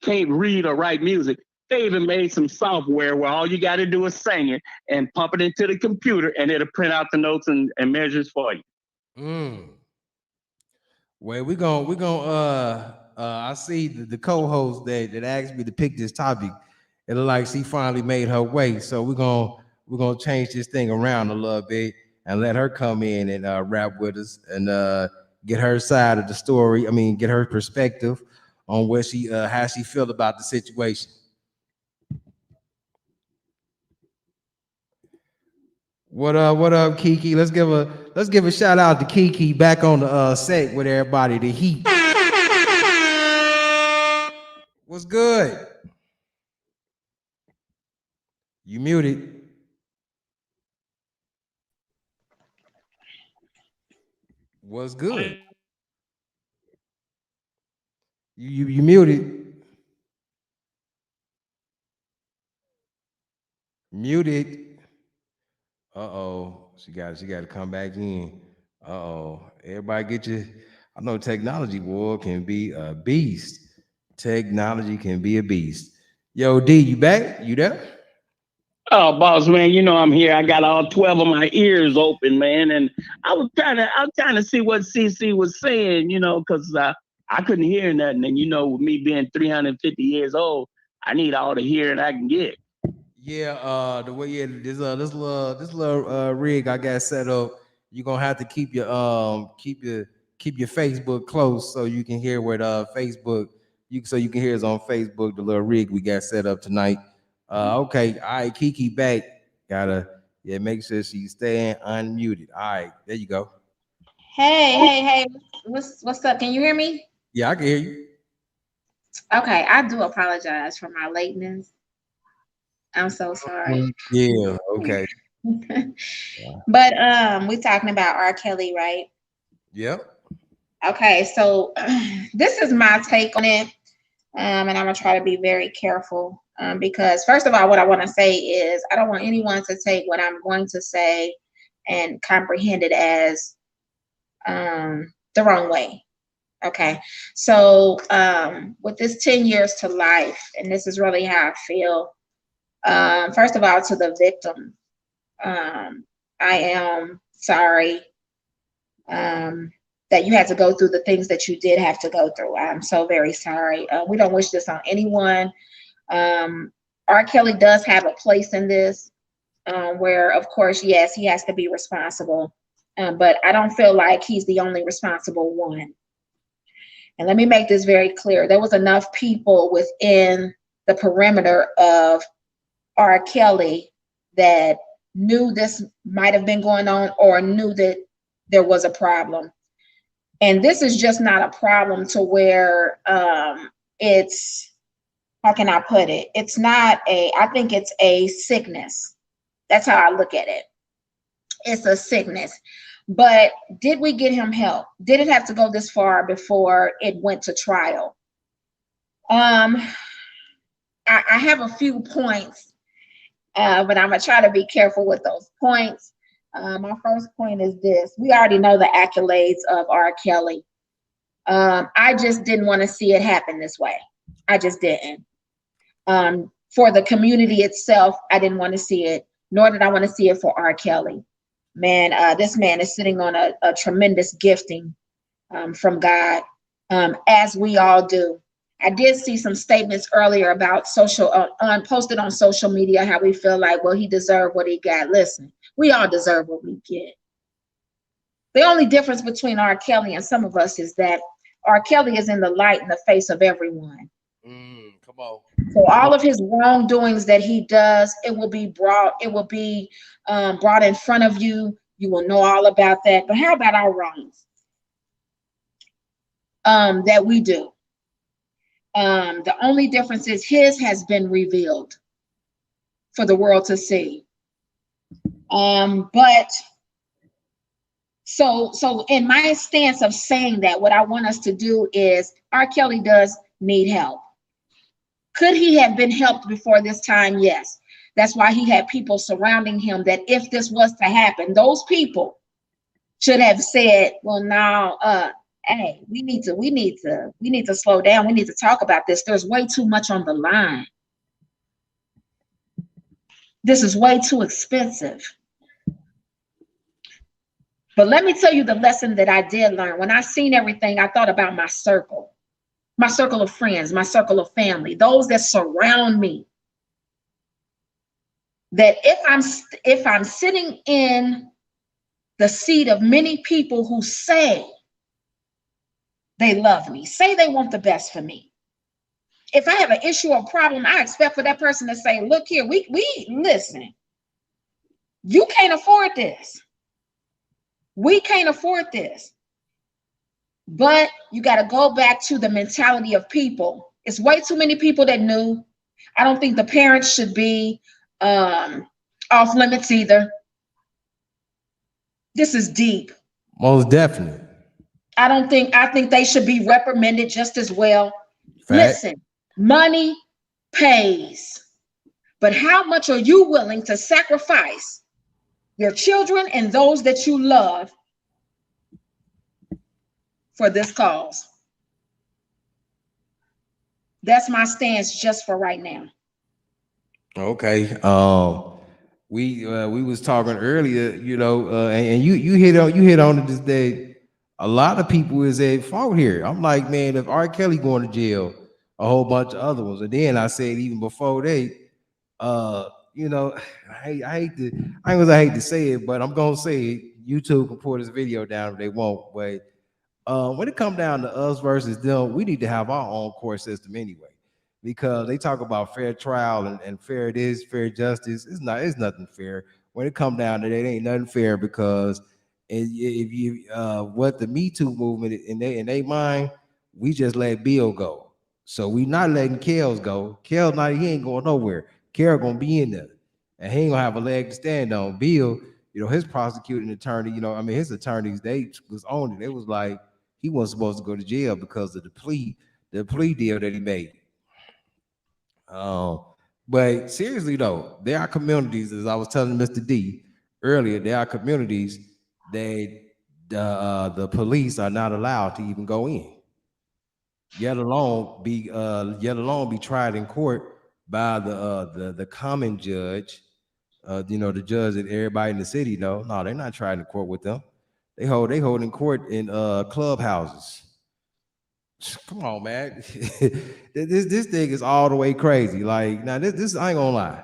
can't read or write music. They even made some software where all you got to do is sing it and pump it into the computer, and it'll print out the notes and measures for you. Well, I see the co-host that asked me to pick this topic. It looks like she finally made her way. So we're gonna change this thing around a little bit and let her come in and rap with us and get her side of the story. I mean, get her perspective on what she how she feel about the situation. What up, Kiki? Let's give a shout out to Kiki back on the set with everybody. The heat. What's good? You muted. What's good? You muted. Muted. Uh-oh. She got to come back in. Uh-oh. Everybody get your I know technology boy can be a beast. Technology can be a beast. Yo, D, you back? You there? Oh, boss man, you know I'm here. I got all 12 of my ears open, man, and I was trying to see what CC was saying, because I couldn't hear nothing, and with me being 350 years old, I need all the hearing I can get. Yeah, the way this little rig I got set up, you're gonna have to keep your Facebook close so you can hear what Facebook so you can hear us on Facebook, the little rig we got set up tonight. Okay, all right, Kiki back. Gotta make sure she's staying unmuted. All right, there you go. Hey. What's up? Can you hear me? Yeah, I can hear you. Okay, I do apologize for my lateness. I'm so sorry. Yeah, okay. But we're talking about R. Kelly, right? Yep. Okay, so this is my take on it. And I'm gonna try to be very careful. Because first of all, what I want to say is I don't want anyone to take what I'm going to say and comprehend it as the wrong way. Okay, so with this 10 years to life, and this is really how I feel. First of all, to the victim, I am sorry that you had to go through the things that you did have to go through. I'm so very sorry. We don't wish this on anyone. R. Kelly does have a place in this, where, of course, yes, he has to be responsible, but I don't feel like he's the only responsible one. And let me make this very clear. There was enough people within the perimeter of R. Kelly that knew this might have been going on or knew that there was a problem. And this is just not a problem to where it's, how can I put it? It's not I think it's a sickness. That's how I look at it. It's a sickness. But did we get him help? Did it have to go this far before it went to trial? I have a few points, but I'm gonna try to be careful with those points. My first point is this: we already know the accolades of R. Kelly. I just didn't want to see it happen this way. I just didn't. For the community itself, I didn't want to see it, nor did I want to see it for R. Kelly. Man, this man is sitting on a tremendous gifting from God, as we all do. I did see some statements earlier about posted on social media how we feel like, well, he deserved what he got. Listen, we all deserve what we get. The only difference between R. Kelly and some of us is that R. Kelly is in the light in the face of everyone. Come on. So all of his wrongdoings that he does, it will be brought in front of you. You will know all about that. But how about our wrongs that we do? The only difference is his has been revealed for the world to see. But so in my stance of saying that, what I want us to do is R. Kelly does need help. Could he have been helped before this time? Yes. That's why he had people surrounding him that if this was to happen, those people should have said, well, now, hey, we need to slow down. We need to talk about this. There's way too much on the line. This is way too expensive. But let me tell you the lesson that I did learn. When I seen everything, I thought about my circle of friends, my circle of family, those that surround me. That if I'm sitting in the seat of many people who say they love me, say they want the best for me, If I have an issue or problem, I expect for that person to say, look here, we listen, you can't afford this. We can't afford this. But you got to go back to the mentality of people. It's way too many people that knew. I don't think the parents should be off limits either. This is deep. Most definitely. I think they should be reprimanded just as well. Fact. Listen, money pays. But how much are you willing to sacrifice your children and those that you love for this cause? That's my stance just for right now. Okay. We was talking earlier, and you hit on it this day. A lot of people is at fault here. I'm like, man, if R. Kelly going to jail, a whole bunch of other ones, and then I said even before they, uh, you know, I hate to say it, but I'm gonna say it. YouTube can pull this video down if they won't, but when it come down to us versus them, we need to have our own court system anyway, because they talk about fair trial and fair this, fair justice. It's nothing fair. When it come down to that, it ain't nothing fair because if you what the Me Too movement in they mind, we just let Bill go. So we not letting Kels go. Kels not he ain't going nowhere. Kel gonna be in there. And he ain't gonna have a leg to stand on. Bill, his prosecuting attorney, his attorneys, they was on it. It was like he wasn't supposed to go to jail because of the plea deal that he made. Um, but seriously though, there are communities, as I was telling Mr. D earlier, there are communities that the police are not allowed to even go in, yet alone be tried in court by the common judge. The judge that everybody in the city know. No, they're not trying to court with them. They hold in court in clubhouses. Come on, man. This thing is all the way crazy. Like now, this I ain't gonna lie.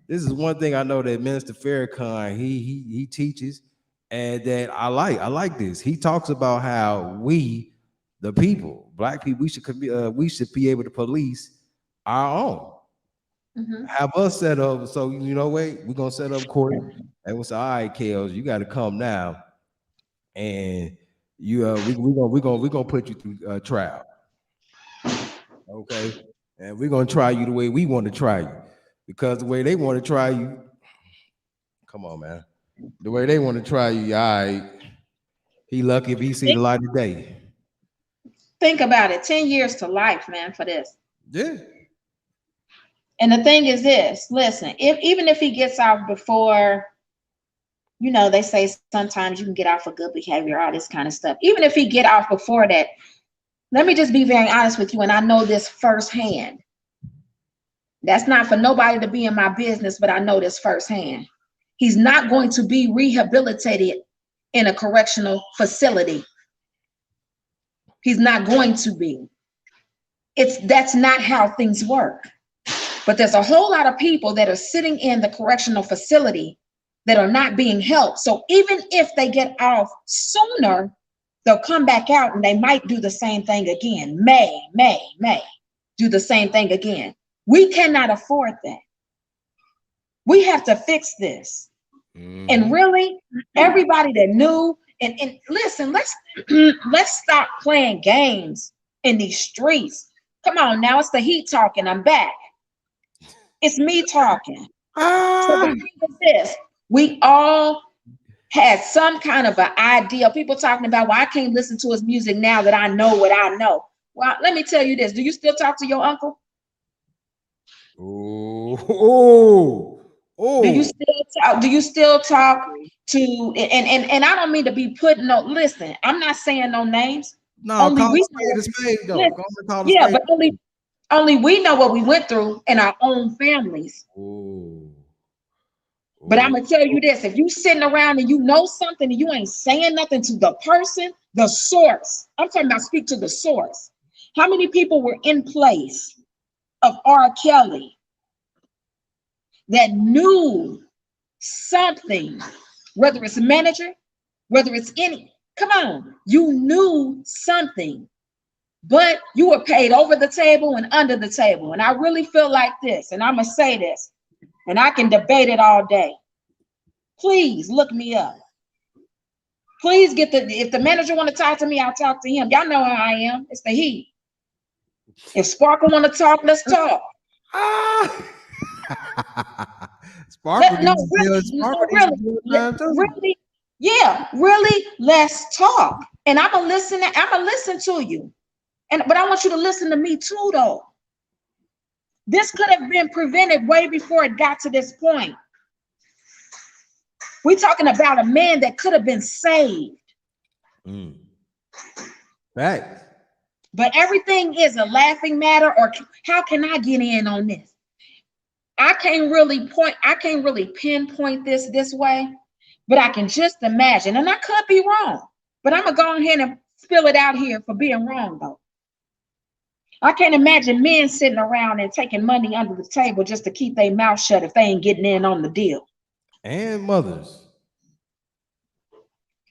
This is one thing I know that Minister Farrakhan he teaches, and that I like. I like this. He talks about how we, the people, black people, we should be able to police our own. Mhm. Have us set up. So wait, we're gonna set up court, and we'll say, all right, Kels, you got to come now, and we're gonna put you through trial. Okay, and we're gonna try you the way we want to try you, because the way they want to try you, come on, man, the way they want to try you, all right, he lucky if he see the Think, light of day. think about it. 10 years to life, man, for this. Yeah. And the thing is this, listen, even if he gets off before, they say sometimes you can get off for good behavior, all this kind of stuff. Even if he get off before that, let me just be very honest with you, and I know this firsthand. That's not for nobody to be in my business, but I know this firsthand. He's not going to be rehabilitated in a correctional facility. He's not going to be. That's not how things work. But there's a whole lot of people that are sitting in the correctional facility that are not being helped. So even if they get off sooner, they'll come back out and they might do the same thing again. May do the same thing again. We cannot afford that. We have to fix this. And really, everybody that knew, and listen, let's stop playing games in these streets. Come on now, it's the heat talking. I'm back. It's me talking. So the thing is this, we all had some kind of an idea. People talking about, well, I can't listen to his music now that I know what I know. Well, let me tell you this. Do you still talk to your uncle? Do you still talk? Do you still talk to? And I don't mean to be putting no. Listen, I'm not saying no names. No, Only call we a know. spade though. Listen, Go and call a yeah, spade. but only we know what we went through in our own families. But I'm gonna tell you this: if you sitting around and you know something and you ain't saying nothing to the person, the source. I'm talking about speak to the source. How many people were in place of R. Kelly that knew something, whether it's a manager, whether it's any, come on, you knew something but you were paid over the table and under the table. And I really feel like this, and I'm going to say this, and I can debate it all day. Please look me up. Please if the manager want to talk to me, I'll talk to him. Y'all know how I am. It's the he. If Sparkle want to talk, let's talk. Sparkle really, yeah, really, let's talk. And I'm gonna listen to you. But I want you to listen to me too, though. This could have been prevented way before it got to this point. We're talking about a man that could have been saved. Facts. But everything is a laughing matter, or how can I get in on this? I can't really pinpoint this way, but I can just imagine, and I could be wrong, but I'm gonna go ahead and spill it out here for being wrong though. I can't imagine men sitting around and taking money under the table just to keep their mouth shut if they ain't getting in on the deal. And mothers.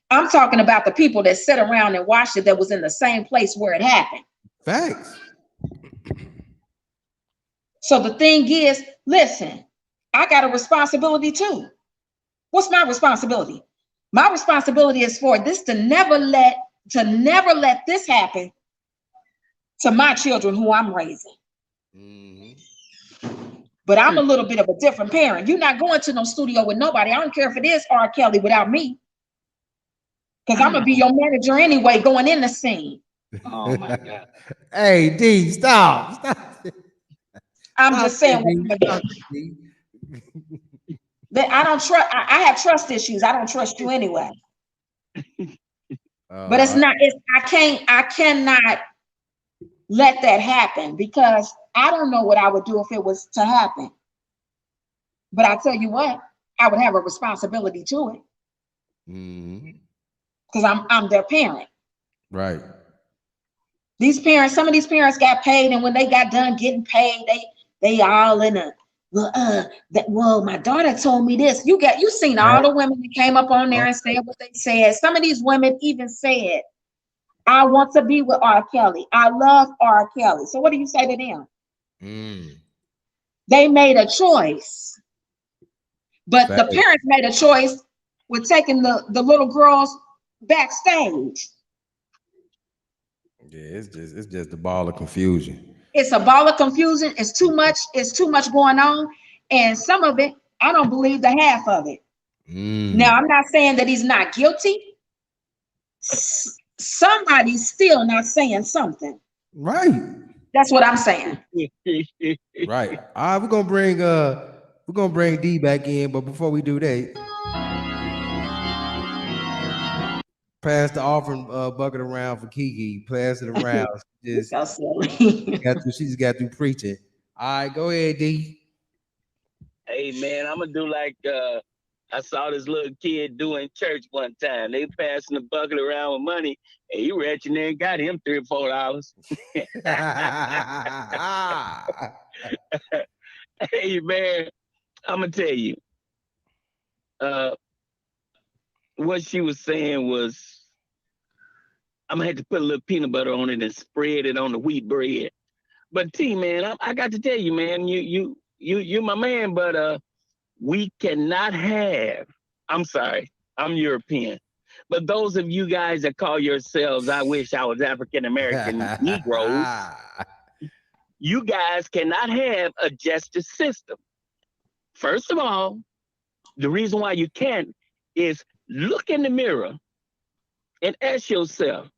I'm talking about the people that sit around and watched it that was in the same place where it happened. Facts. So the thing is, listen, I got a responsibility too. What's my responsibility? My responsibility is for this to never let this happen to my children who I'm raising. But I'm a little bit of a different parent. You're not going to no studio with nobody. I don't care if it is RKelly without me. Because I'm going to be your manager anyway, going in the scene. Oh my God. Hey, D, stop. I'm just saying what I'm going to do. I don't trust, I have trust issues. I don't trust you anyway. But I cannot let that happen, because I don't know what I would do if it was to happen. But I tell you what, I would have a responsibility to it. Because I'm their parent. Right. Some of these parents got paid, and when they got done getting paid, they all in a well, my daughter told me this. You seen all the women that came up on there and said what they said. Some of these women even said, I want to be with RKelly. I love RKelly. So what do you say to them? They made a choice. But the parents made a choice with taking the little girls backstage. Yeah, it's just a ball of confusion. It's a ball of confusion. It's too much going on. And some of it, I don't believe the half of it. Now, I'm not saying that he's not guilty. Somebody's still not saying something. Right. That's what I'm saying. Right. All right, we're gonna bring D back in, but before we do that, pass the offering bucket around for Kiki. Pass it around. She just got through preaching. All right, go ahead, D. Hey man, I'm gonna do like I saw this little kid do in church one time. They passing the bucket around with money, and he reaching there and got him $3 or $4. Hey man, I'm gonna tell you. What she was saying was, I'm gonna have to put a little peanut butter on it and spread it on the wheat bread. But T, man, I got to tell you, man, you my man, but we cannot have. I'm sorry, I'm European, but those of you guys that call yourselves, I wish I was African American Negroes, you guys cannot have a justice system. First of all, the reason why you can't is look in the mirror and ask yourself,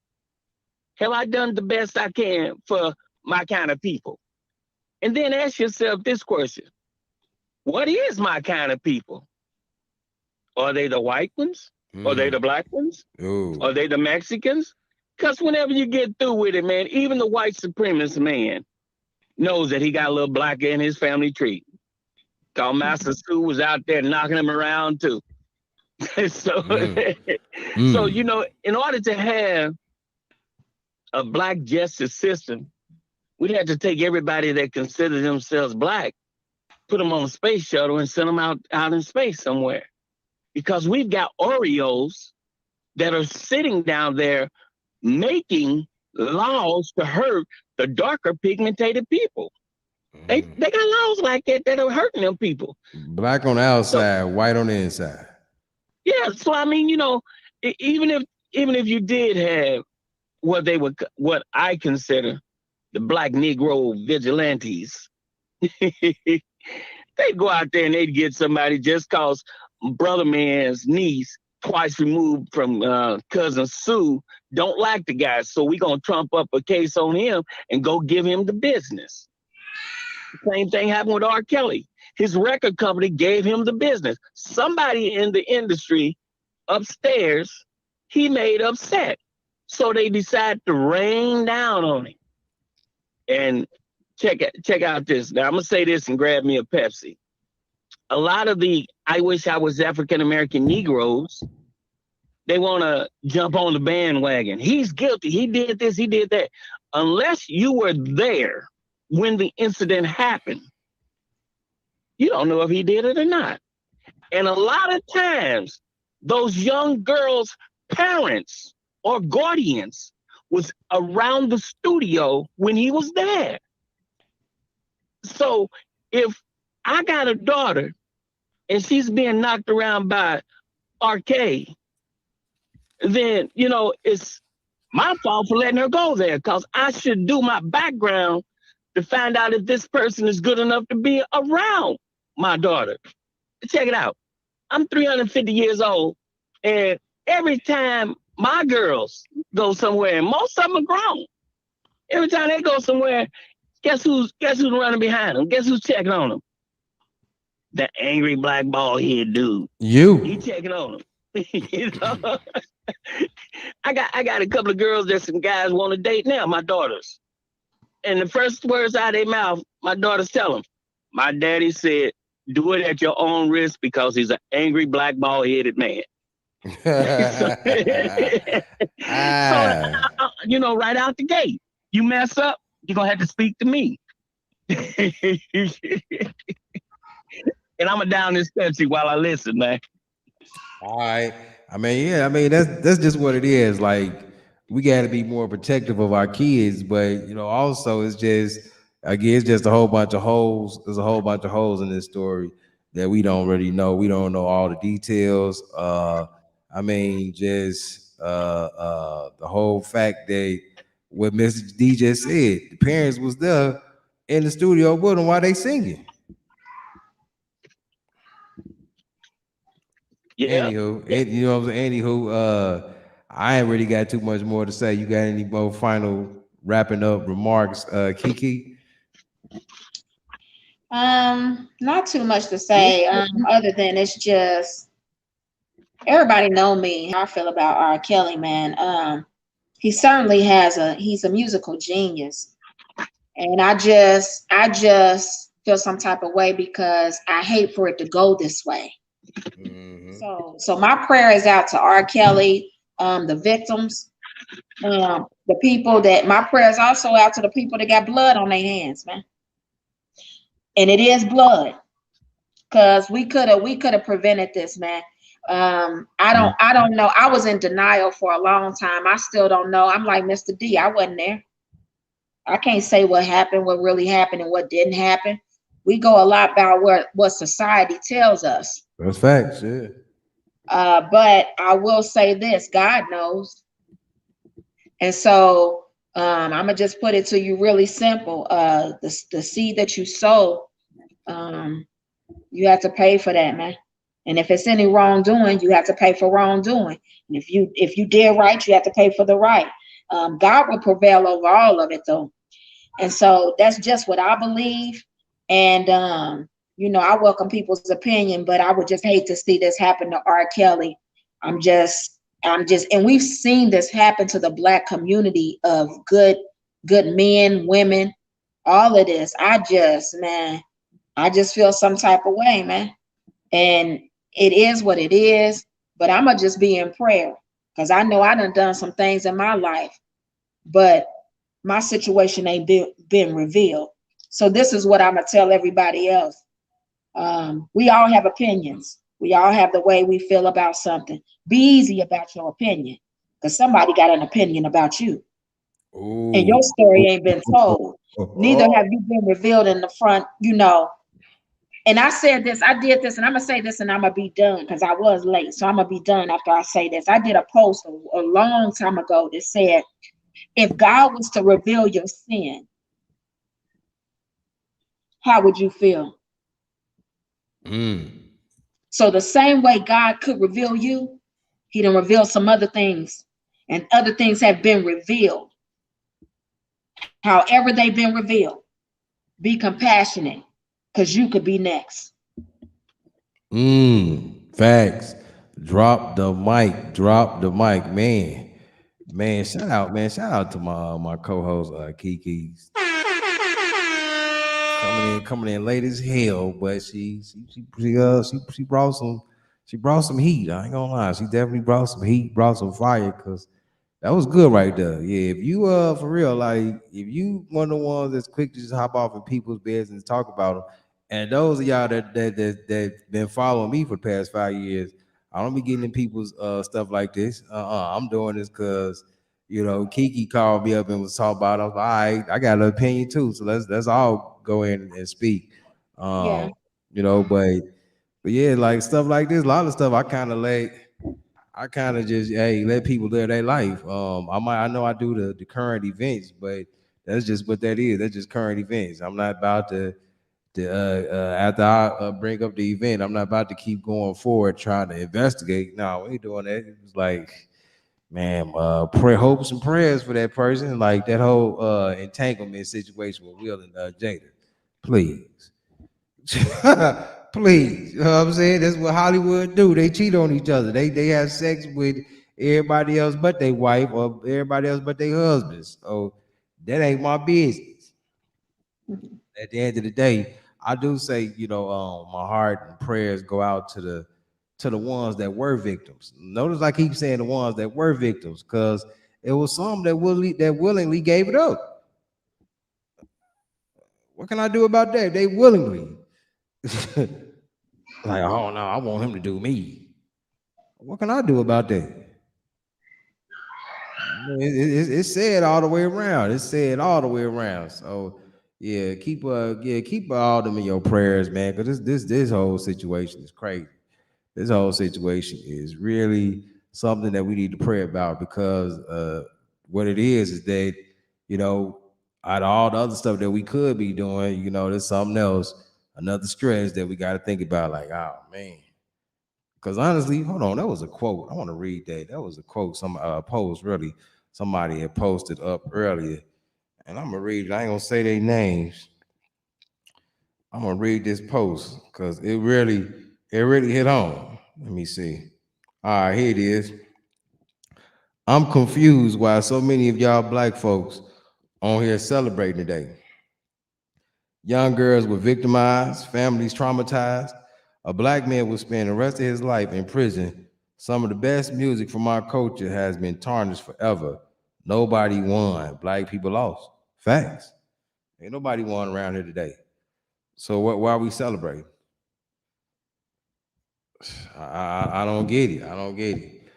have I done the best I can for my kind of people? And then ask yourself this question: what is my kind of people? Are they the white ones? Are they the black ones? Ooh. Are they the Mexicans? Because whenever you get through with it, man, even the white supremacist man knows that he got a little black in his family tree. Cause Master Sue was out there knocking him around too. So, so, you know, in order to have a black justice system, we had to take everybody that considered themselves black, put them on a space shuttle and send them out in space somewhere. Because we've got Oreos that are sitting down there making laws to hurt the darker pigmented people. They got laws like that are hurting them people. Black on the So outside, white on the inside. yeah, so I mean, even if you did have what I consider the black Negro vigilantes, they'd go out there and they'd get somebody just cause brother man's niece, twice removed from cousin Sue, don't like the guy, so we gonna trump up a case on him and go give him the business. Same thing happened with R. Kelly. His record company gave him the business. Somebody in the industry upstairs, he made upset. So they decided to rain down on him. And check out this. Now I'm gonna say this and grab me a Pepsi. A lot of the I wish I was African American Negroes, they want to jump on the bandwagon. He's guilty. He did this, he did that. Unless you were there when the incident happened, you don't know if he did it or not. And a lot of times, those young girls' parents or guardians was around the studio when he was there. So if I got a daughter and she's being knocked around by RK, then, it's my fault for letting her go there because I should do my background to find out if this person is good enough to be around my daughter. Check it out. I'm 350 years old, and every time my girls go somewhere, and most of them are grown, every time they go somewhere, guess who's running behind them? Guess who's checking on them? The angry black bald head dude. He checking on them. I got a couple of girls that some guys want to date now, my daughters. And the first words out of their mouth, my daughters tell them, my daddy said, do it at your own risk because he's an angry black bald headed man. So, right out the gate, you mess up, you're going to have to speak to me. And I'm going to down this Pepsi while I listen, man. All right. I mean, that's just what it is. Like, we got to be more protective of our kids, but also it's just a whole bunch of holes. There's a whole bunch of holes in this story that we don't really know. We don't know all the details. I mean, just the whole fact that what Mr. D just said, the parents was there in the studio with them while they singing. Yeah. Anywho, I ain't really got too much more to say. You got any more final wrapping up remarks, Kiki? Not too much to say, other than it's just everybody know me, how I feel about R. Kelly, man. He certainly he's a musical genius. And I just feel some type of way because I hate for it to go this way. So my prayer is out to R. Kelly, the victims, the people that my prayer is also out to the people that got blood on their hands, man. And it is blood, because we could have prevented this, man. I don't know. I was in denial for a long time. I still don't know. I'm like Mr. D. I wasn't there. I can't say what happened, what really happened, and what didn't happen. We go a lot about what society tells us. That's facts, yeah. But I will say this: God knows, and so I'm gonna just put it to you really simple. The seed that you sow, you have to pay for that, man. And if it's any wrongdoing, you have to pay for wrongdoing. And if you did right, you have to pay for the right. God will prevail over all of it, though. And so that's just what I believe. And I welcome people's opinion, but I would just hate to see this happen to R. Kelly. I'm just, and we've seen this happen to the Black community of good men, women, all of this. I just feel some type of way, man. And it is what it is, but I'm gonna just be in prayer, because I know I done some things in my life, but my situation ain't been revealed. So this is what I'm gonna tell everybody else. We all have opinions. We all have the way we feel about something. Be easy about your opinion, because somebody got an opinion about you. And Ooh. your story ain't been told. Neither have you been revealed in the front, And I said this, I did this, and I'm gonna say this, and I'm gonna be done because I was late. So I'm gonna be done after I say this. I did a post a long time ago that said, if God was to reveal your sin, how would you feel? Mm. So the same way God could reveal you, he done revealed some other things, and other things have been revealed. However they've been revealed, be compassionate, because you could be next. Facts. Drop the mic. Drop the mic, man. Man, shout out, man. Shout out to my co-host Kiki's coming in late as hell, but she brought some heat. I ain't gonna lie, she definitely brought some heat, brought some fire, cause that was good right there. Yeah, if you for real, like if you one of the ones that's quick to just hop off in people's beds and talk about them, and those of y'all that been following me for the past 5 years, I don't be getting in people's stuff like this. I'm doing this because Kiki called me up and was talking about it. I was like, all right, I got an opinion too, so let's all go in and speak. Yeah. Um, but yeah, like stuff like this, a lot of stuff I kind of just let people live their life. I know I do the current events, but that's just what that is. That's just current events. I'm not about to after I bring up the event, I'm not about to keep going forward trying to investigate. No, we ain't doing that. It was like, man, pray hopes and prayers for that person, like that whole entanglement situation with Will and Jada. Please. Please, you know what I'm saying? That's what Hollywood do. They cheat on each other. They have sex with everybody else but their wife or everybody else but their husbands. So that ain't my business. At the end of the day, I do say, my heart and prayers go out to the ones that were victims. Notice I keep saying the ones that were victims, because it was some that willingly gave it up. What can I do about that? They willingly. Like, oh no, I want him to do me. What can I do about that? It's said all the way around. It's said all the way around. So keep all them in your prayers, man. Because this whole situation is crazy. This whole situation is really something that we need to pray about, because what it is that you know out of all the other stuff that we could be doing, there's something else, another stress that we got to think about. Like, oh man. Because honestly, hold on, that was a quote. I want to read that. That was a quote, some post really somebody had posted up earlier, and I'm gonna read it. I ain't gonna say their names. I'm gonna read this post because it really hit home. Let me see. All right, here it is. I'm confused why so many of y'all black folks on here celebrating today. Young girls were victimized, families traumatized. A black man will spend the rest of his life in prison. Some of the best music from our culture has been tarnished forever. Nobody won. Black people lost. Facts. Ain't nobody won around here today. So why are we celebrating? I don't get it. I don't get it.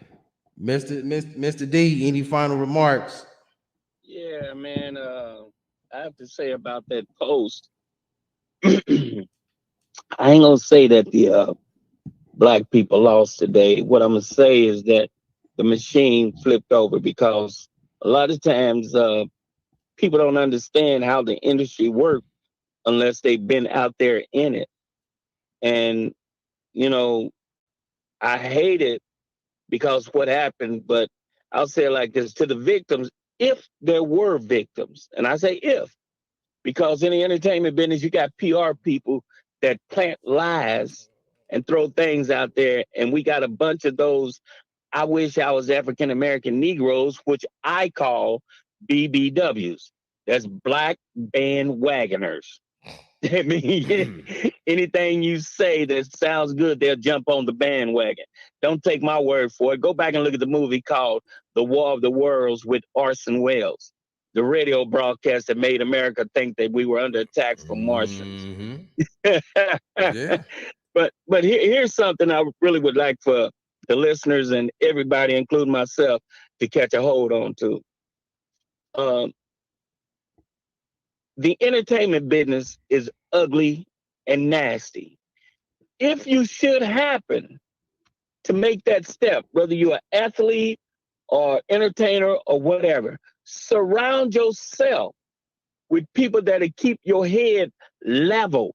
Mr. D, any final remarks? Yeah, man. I have to say about that post. I ain't gonna say that the black people lost today. What I'm gonna say is that the machine flipped over, because a lot of times people don't understand how the industry works unless they've been out there in it. And you know, I hate it because what happened, but I'll say it like this to the victims: if there were victims, and I say if, because in the entertainment business, you got PR people that plant lies and throw things out there, and we got a bunch of those. I wish I was African American Negroes, which I call BBWs. That's black bandwagoners. I mean, anything you say that sounds good, they'll jump on the bandwagon. Don't take my word for it. Go back and look at the movie called The War of the Worlds with Orson Welles, the radio broadcast that made America think that we were under attack from Martians. Mm-hmm. Yeah. but here's something I really would like for the listeners and everybody, including myself, to catch a hold on to. um, the entertainment business is ugly and nasty. If you should happen to make that step, whether you're an athlete or entertainer or whatever, surround yourself with people that'll keep your head level.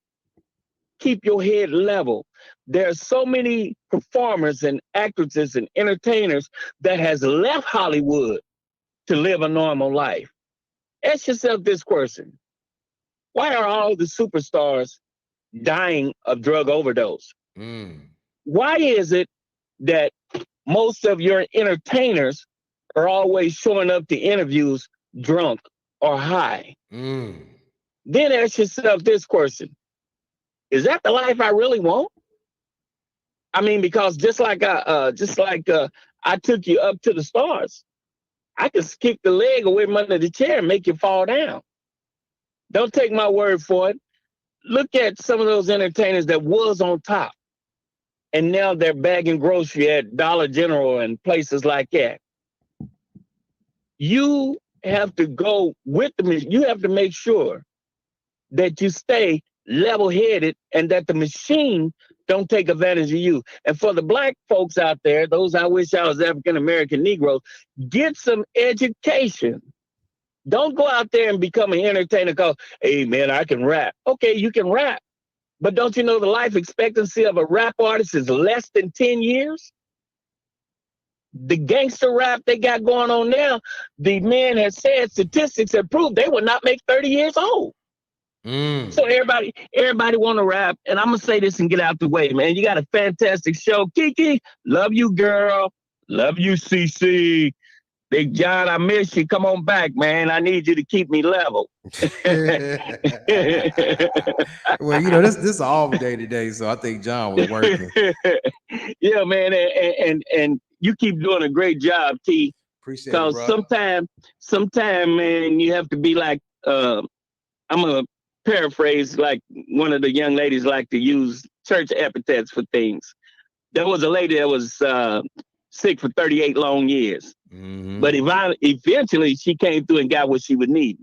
Keep your head level. There are so many performers and actresses and entertainers that has left Hollywood to live a normal life. Ask yourself this question. Why are all the superstars dying of drug overdose? Why is it that most of your entertainers are always showing up to interviews drunk or high? Then ask yourself this question. Is that the life I really want? I mean, because I took you up to the stars, I could kick the leg away from under the chair and make you fall down. Don't take my word for it. Look at some of those entertainers that was on top, and now they're bagging grocery at Dollar General and places like that. You have to go with them. You have to make sure that you stay level-headed and that the machine don't take advantage of you. And for the black folks out there, those I wish I was African-American Negroes, get some education. Don't go out there and become an entertainer called, hey, man, I can rap. Okay, you can rap. But don't you know the life expectancy of a rap artist is less than 10 years? The gangster rap they got going on now, the man has said statistics have proved they will not make 30 years old. So everybody want to rap, and I'm gonna say this and get out the way, man. You got a fantastic show, Kiki. Love you, girl. Love you, CC. Big John, I miss you. Come on back, man. I need you to keep me level. Well, you know, this is all day today, so I think John was working. Yeah, man, and you keep doing a great job, T. Appreciate it, bro. Sometime, man, you have to be like, I'm gonna paraphrase like one of the young ladies like to use church epithets for things. There was a lady that was sick for 38 long years. But eventually she came through and got what she would need.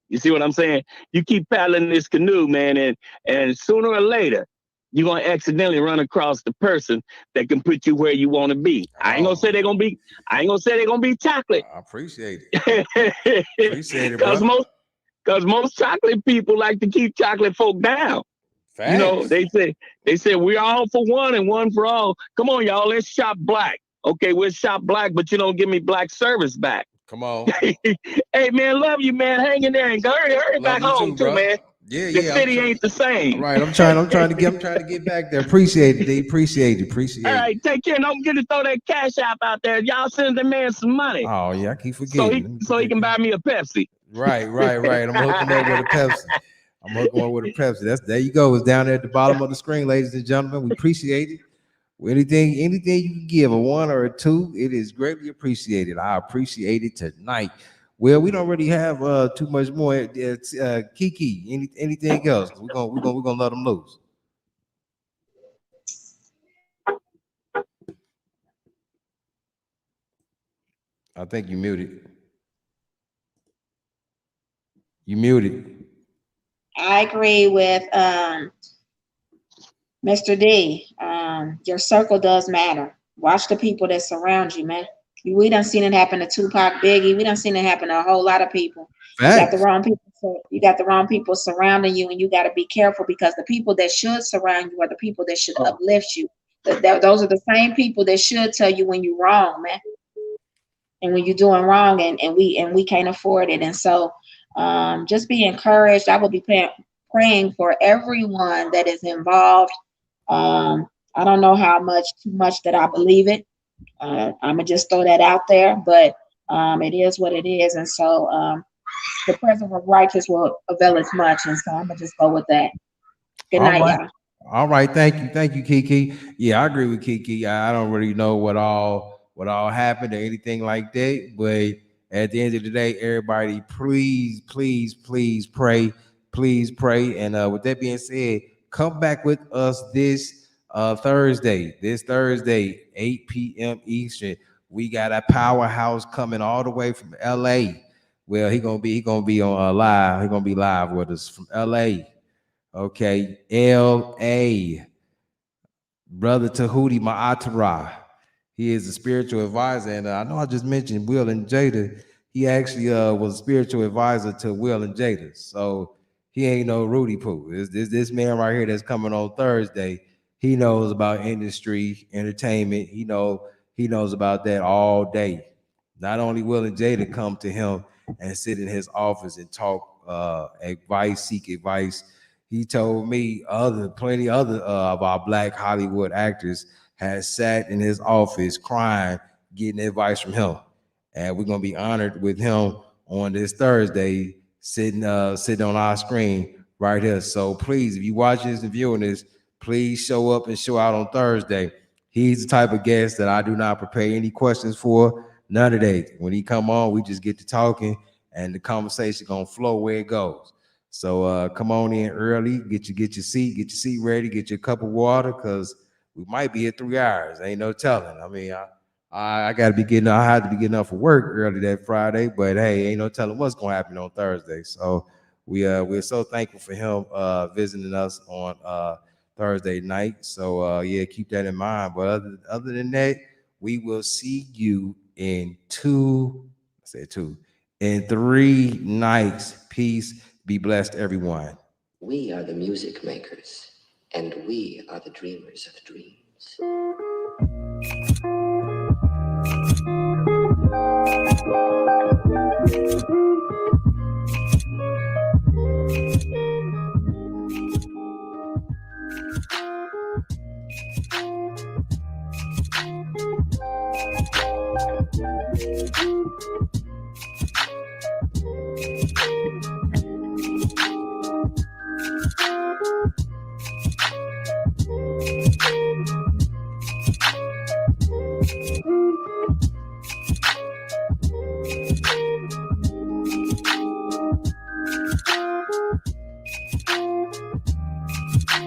You see what I'm saying? You keep paddling this canoe, man, and sooner or later, you're going to accidentally run across the person that can put you where you want to be. I ain't going to say they're going to be chocolate. I appreciate it. Appreciate it, bro. Because most chocolate people like to keep chocolate folk down. Facts. You know, they say we're all for one and one for all. Come on, y'all, let's shop black. Okay, we'll shop black, but you don't give me black service back. Come on. Hey, man, love you, man. Hang in there and hurry back home too, man. Yeah, the city ain't the same. Right, I'm trying to get back there. Appreciate it, D. Appreciate it. All right, take care. Don't forget to throw that cash app out there. Y'all send the man some money. Oh yeah, I keep forgetting. So he can buy me a Pepsi. Right. I'm hooking up with a Pepsi. There you go. It's down there at the bottom of the screen, ladies and gentlemen. We appreciate it. Anything you can give, a 1 or a 2, it is greatly appreciated. I appreciate it tonight. Well, we don't really have too much more. Kiki, anything else? We're gonna let them loose. I think you muted. You muted. I agree with Mr. D. Your circle does matter. Watch the people that surround you, man. We done seen it happen to Tupac, Biggie. We done seen it happen to a whole lot of people. Facts. You got the wrong people. You got the wrong people surrounding you, and you got to be careful because the people that should surround you are the people that should uplift you. Those are the same people that should tell you when you're wrong, man, and when you're doing wrong, and we can't afford it. And so, just be encouraged. I will be praying for everyone that is involved. I don't know too much that I believe it. I'm gonna just throw that out there, but it is what it is, and so the presence of righteous will avail as much, and so I'm gonna just go with that. Good night, y'all. All right, thank you, Kiki. Yeah, I agree with Kiki. I don't really know what all happened or anything like that, but at the end of the day, everybody, please pray, and with that being said, come back with us this Thursday, 8 p.m. Eastern. We got a powerhouse coming all the way from LA. Well, he gonna be on live. He gonna be live with us from L.A. Okay, L.A. Brother Tahuti Ma'atara. He is a spiritual advisor, and I know I just mentioned Will and Jada. He actually was a spiritual advisor to Will and Jada, so he ain't no Rudy Poo. This man right here that's coming on Thursday. He knows about industry, entertainment. He knows about that all day. Not only Will and Jada come to him and sit in his office and talk advice, seek advice. He told me plenty other of our black Hollywood actors has sat in his office crying, getting advice from him. And we're gonna be honored with him on this Thursday, sitting on our screen right here. So please, if you watching this and viewing this, please show up and show out on Thursday. He's the type of guest that I do not prepare any questions for. None of that. When he come on, we just get to talking, and the conversation gonna flow where it goes. So come on in early, get your seat ready, get your cup of water, cause we might be here 3 hours. Ain't no telling. I mean, I gotta be getting. I had to be getting up for work early that Friday, but hey, ain't no telling what's gonna happen on Thursday. So we're so thankful for him visiting us on Thursday night. So yeah, keep that in mind. But other than that, we will see you in in 3 nights. Peace. Be blessed, everyone. We are the music makers, and we are the dreamers of dreams.